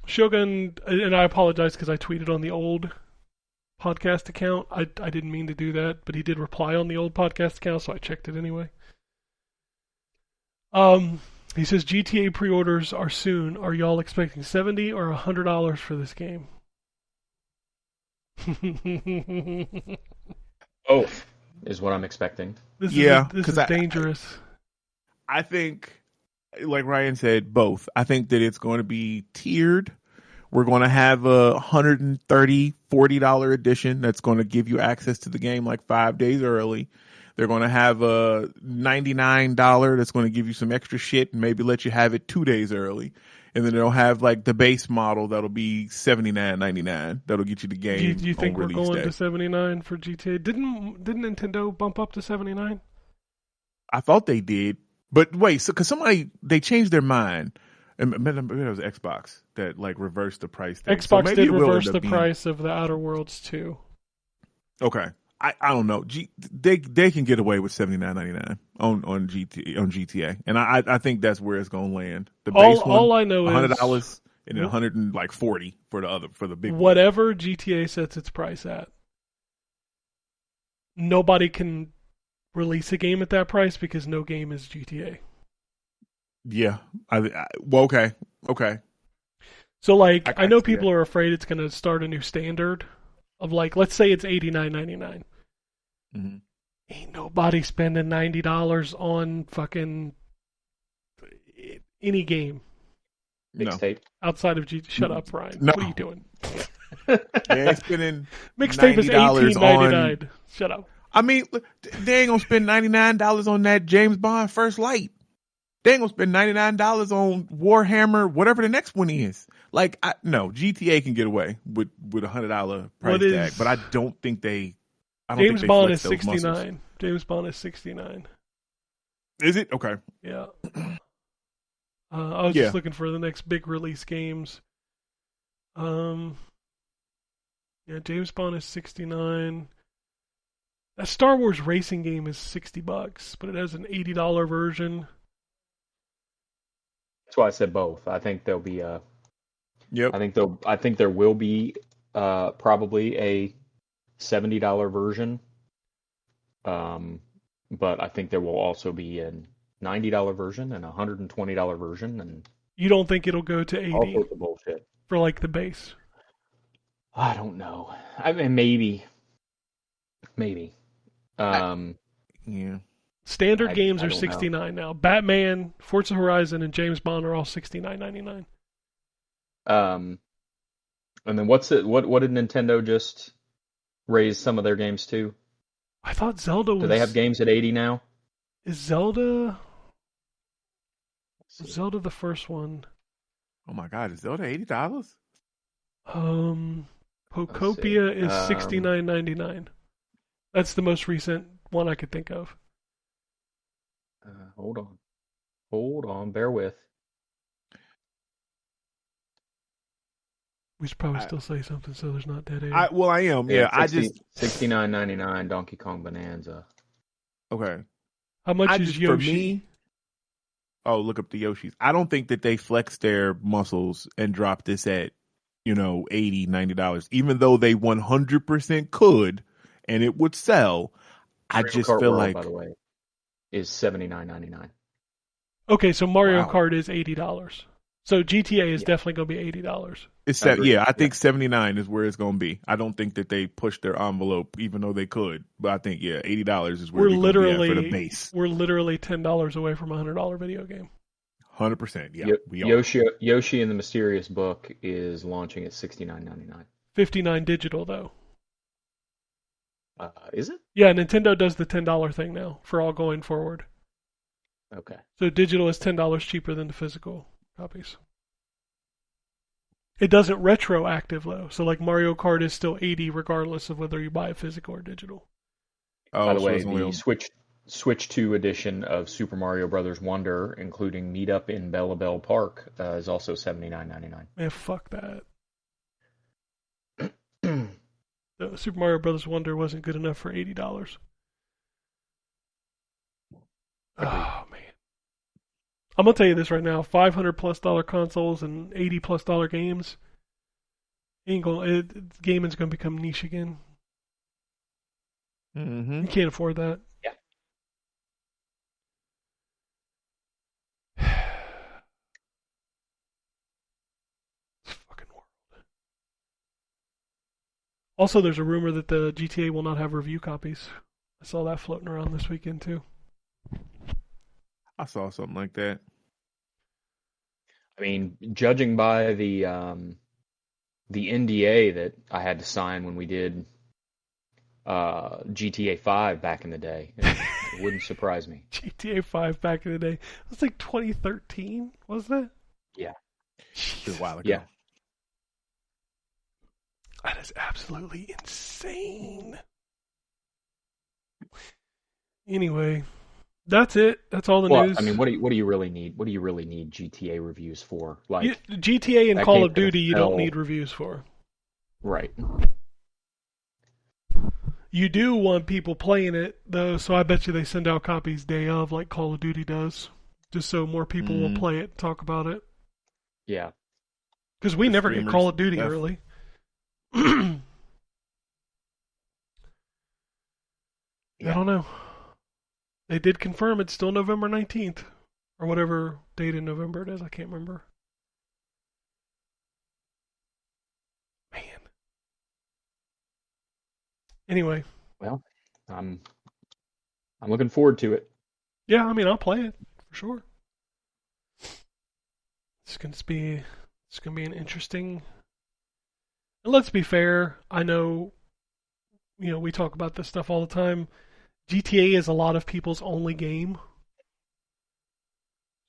Shogun, and I apologize because I tweeted on the old podcast account. I didn't mean to do that, but he did reply on the old podcast account, so I checked it anyway. He says GTA pre-orders are soon. Are y'all expecting $70 or $100 for this game? Both is what I'm expecting. This is dangerous. I think, like Ryan said, both. I think that it's going to be tiered. We're going to have a $130, $40 edition that's going to give you access to the game like 5 days early. They're going to have a $99 that's going to give you some extra shit and maybe let you have it 2 days early. And then they'll have like the base model that'll be $79.99. That'll get you the game. Do you think we're going day. to $79 for GTA? Didn't Nintendo bump up to $79? I thought they did, but wait, so because they changed their mind. And maybe it was Xbox that like reversed the price thing. Xbox did reverse the price of the Outer Worlds too. Okay. I don't know. They can get away with $79.99 on GTA, and I think that's where it's gonna land. The base all I know $100 is and then $140 for the big whatever one. GTA sets its price at. Nobody can release a game at that price because no game is GTA. Yeah. Okay. So like I know people are afraid it's gonna start a new standard of like, let's say it's $89.99. Mm-hmm. Ain't nobody spending $90 on fucking any game. Mixtape. Outside of Shut up, Ryan. No. What are you doing? They're spending Mixtape is $18.99. Shut up. I mean, they ain't gonna spend $99 on that James Bond First Light. They ain't gonna spend $99 on Warhammer, whatever the next one is. Like, no, GTA can get away with $100 price tag, but I don't think they. James Bond is $69. James Bond is $69. Is it? Okay. Yeah. I was just looking for the next big release games. Yeah, James Bond is $69. That Star Wars racing game is $60, but it has an $80 version. That's why I said both. I think there'll be a. Yep. I think there will be probably a $70 version. But I think there will also be a $90 version and a $120 version, and you don't think it'll go to $80? All sorts of bullshit for like the base. I don't know. I mean, maybe. Yeah. Standard games are $69 now. Batman, Forza Horizon, and James Bond are all $69.99. And then what's it? What did Nintendo just raise some of their games to? I thought Zelda was. Do they have games at $80 now? Is Zelda the first one? Oh my God, is Zelda $80? Pocopia is $69.99. That's the most recent one I could think of. Hold on, bear with. We should probably still say something so there's not dead air. I am. Yeah, I just $69.99 Donkey Kong Bonanza. Okay. How much is Yoshi? For me, look up the Yoshis. I don't think that they flex their muscles and drop this at, $80, $90. Even though they 100% could, and it would sell. I just feel World, like, by the way, is $79.99. Okay, so Mario Kart is $80. So GTA is definitely going to be $80. I think 79 is where it's going to be. I don't think that they push their envelope, even though they could. But I think $80 is where we're literally for the base. We're literally $10 away from a $100 video game. 100%. Yeah, we are. Yoshi in the Mysterious Book is launching at $69.99. $59 digital though. Is it? Yeah, Nintendo does the $10 thing now for all going forward. Okay. So digital is $10 cheaper than the physical copies. It doesn't retroactive though, so like Mario Kart is still $80 regardless of whether you buy it physical or digital. By the way, the Switch 2 edition of Super Mario Brothers Wonder, including Meet Up in Bella Bell Park, is also $79.99. Man, fuck that. The Super Mario Brothers Wonder wasn't good enough for $80. Oh man, I'm gonna tell you this right now: $500+ consoles and $80+ games gaming's gonna become niche again. Mm-hmm. You can't afford that. Yeah. This fucking world. Also, there's a rumor that the GTA will not have review copies. I saw that floating around this weekend too. I saw something like that. I mean, judging by the NDA that I had to sign when we did GTA 5 back in the day, it wouldn't surprise me. GTA 5 back in the day. It was like 2013, wasn't it? Yeah. It was a while ago. Yeah. That is absolutely insane. Anyway, that's it. That's all the news. I mean, what do you really need? What do you really need GTA reviews for? Like GTA and Call of Duty, you don't need reviews for. Right. You do want people playing it though, so I bet you they send out copies day of, like Call of Duty does, just so more people will play it and talk about it. Yeah. Because we never get Call of Duty early. I don't know. They did confirm it's still November 19th. Or whatever date in November it is. I can't remember. Man. Anyway. Well, I'm looking forward to it. Yeah, I mean, I'll play it for sure. It's gonna be an interesting. And let's be fair. I know, we talk about this stuff all the time. GTA is a lot of people's only game.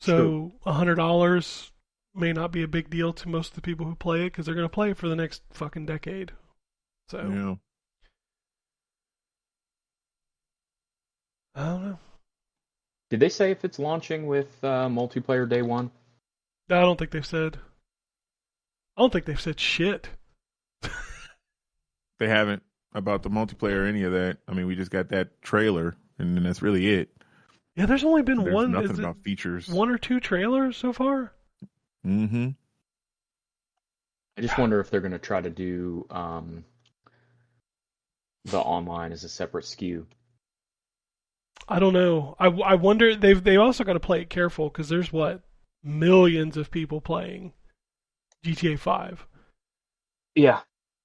So $100 may not be a big deal to most of the people who play it because they're going to play it for the next fucking decade. So, yeah. I don't know. Did they say if it's launching with multiplayer day one? I don't think they've said. I don't think they've said shit. They haven't about the multiplayer or any of that. I mean, we just got that trailer, and then that's really it. Yeah, there's only been There's nothing about features. 1 or 2 trailers so far. Mm-hmm. I just wonder if they're going to try to do the online as a separate SKU. I don't know. I wonder. They also got to play it careful because there's millions of people playing GTA 5. Yeah.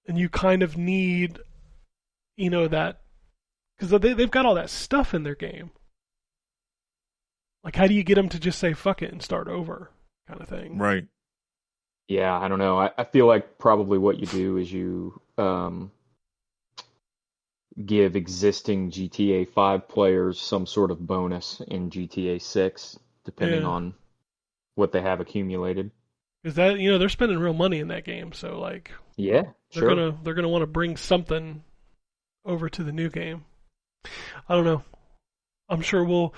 And you kind of need, that, because they've got all that stuff in their game. Like, how do you get them to just say fuck it and start over, kind of thing? Right. Yeah, I don't know. I feel like probably what you do is you give existing GTA 5 players some sort of bonus in GTA 6, depending on what they have accumulated. Because that, they're spending real money in that game, so like, yeah, they're gonna want to bring something over to the new game. I don't know. I'm sure we'll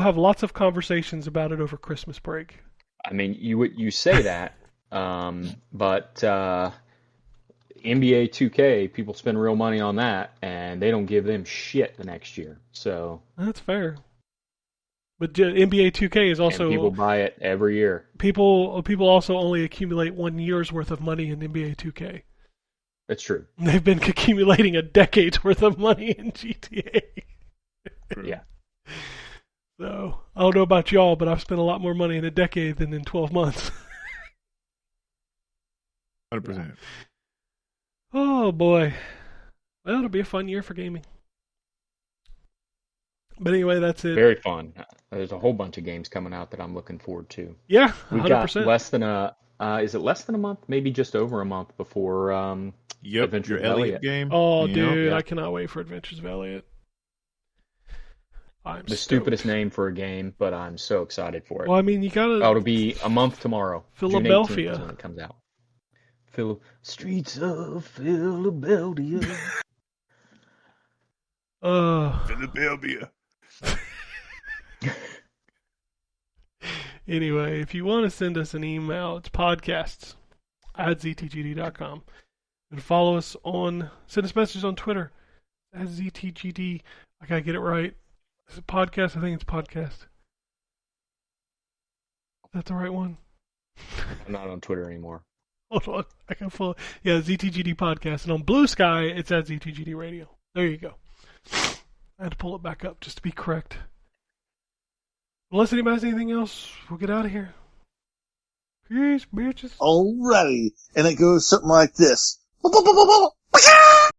have lots of conversations about it over Christmas break. I mean, you say that, but NBA 2K, people spend real money on that, and they don't give them shit the next year. So that's fair. But NBA 2K is also... And people buy it every year. People also only accumulate 1 year's worth of money in NBA 2K. That's true. They've been accumulating a decade's worth of money in GTA. Yeah. So, I don't know about y'all, but I've spent a lot more money in a decade than in 12 months. 100%. Oh, boy. Well, it'll be a fun year for gaming. But anyway, that's it. Very fun. There's a whole bunch of games coming out that I'm looking forward to. Yeah, 100%. We've got less than is it less than a month? Maybe just over a month before Adventures your of Elliot game. Oh, dude, I cannot wait for Adventures of Elliot. The stupidest name for a game, but I'm so excited for it. Well, I mean, you gotta... Oh, it'll be a month tomorrow. Philadelphia. June 18th is when it comes out. Streets of Philadelphia. Philadelphia. Anyway, if you want to send us an email, it's podcasts@ztgd.com. And follow us send us messages on Twitter at ZTGD. I gotta get it right. Is it podcast? I think it's podcast. Is that the right one? I'm not on Twitter anymore. Hold on. I can follow. Yeah, ZTGD podcast. And on Blue Sky, it's at ZTGD Radio. There you go. I had to pull it back up just to be correct. Unless anybody has anything else, we'll get out of here. Peace, bitches. Alrighty. And it goes something like this.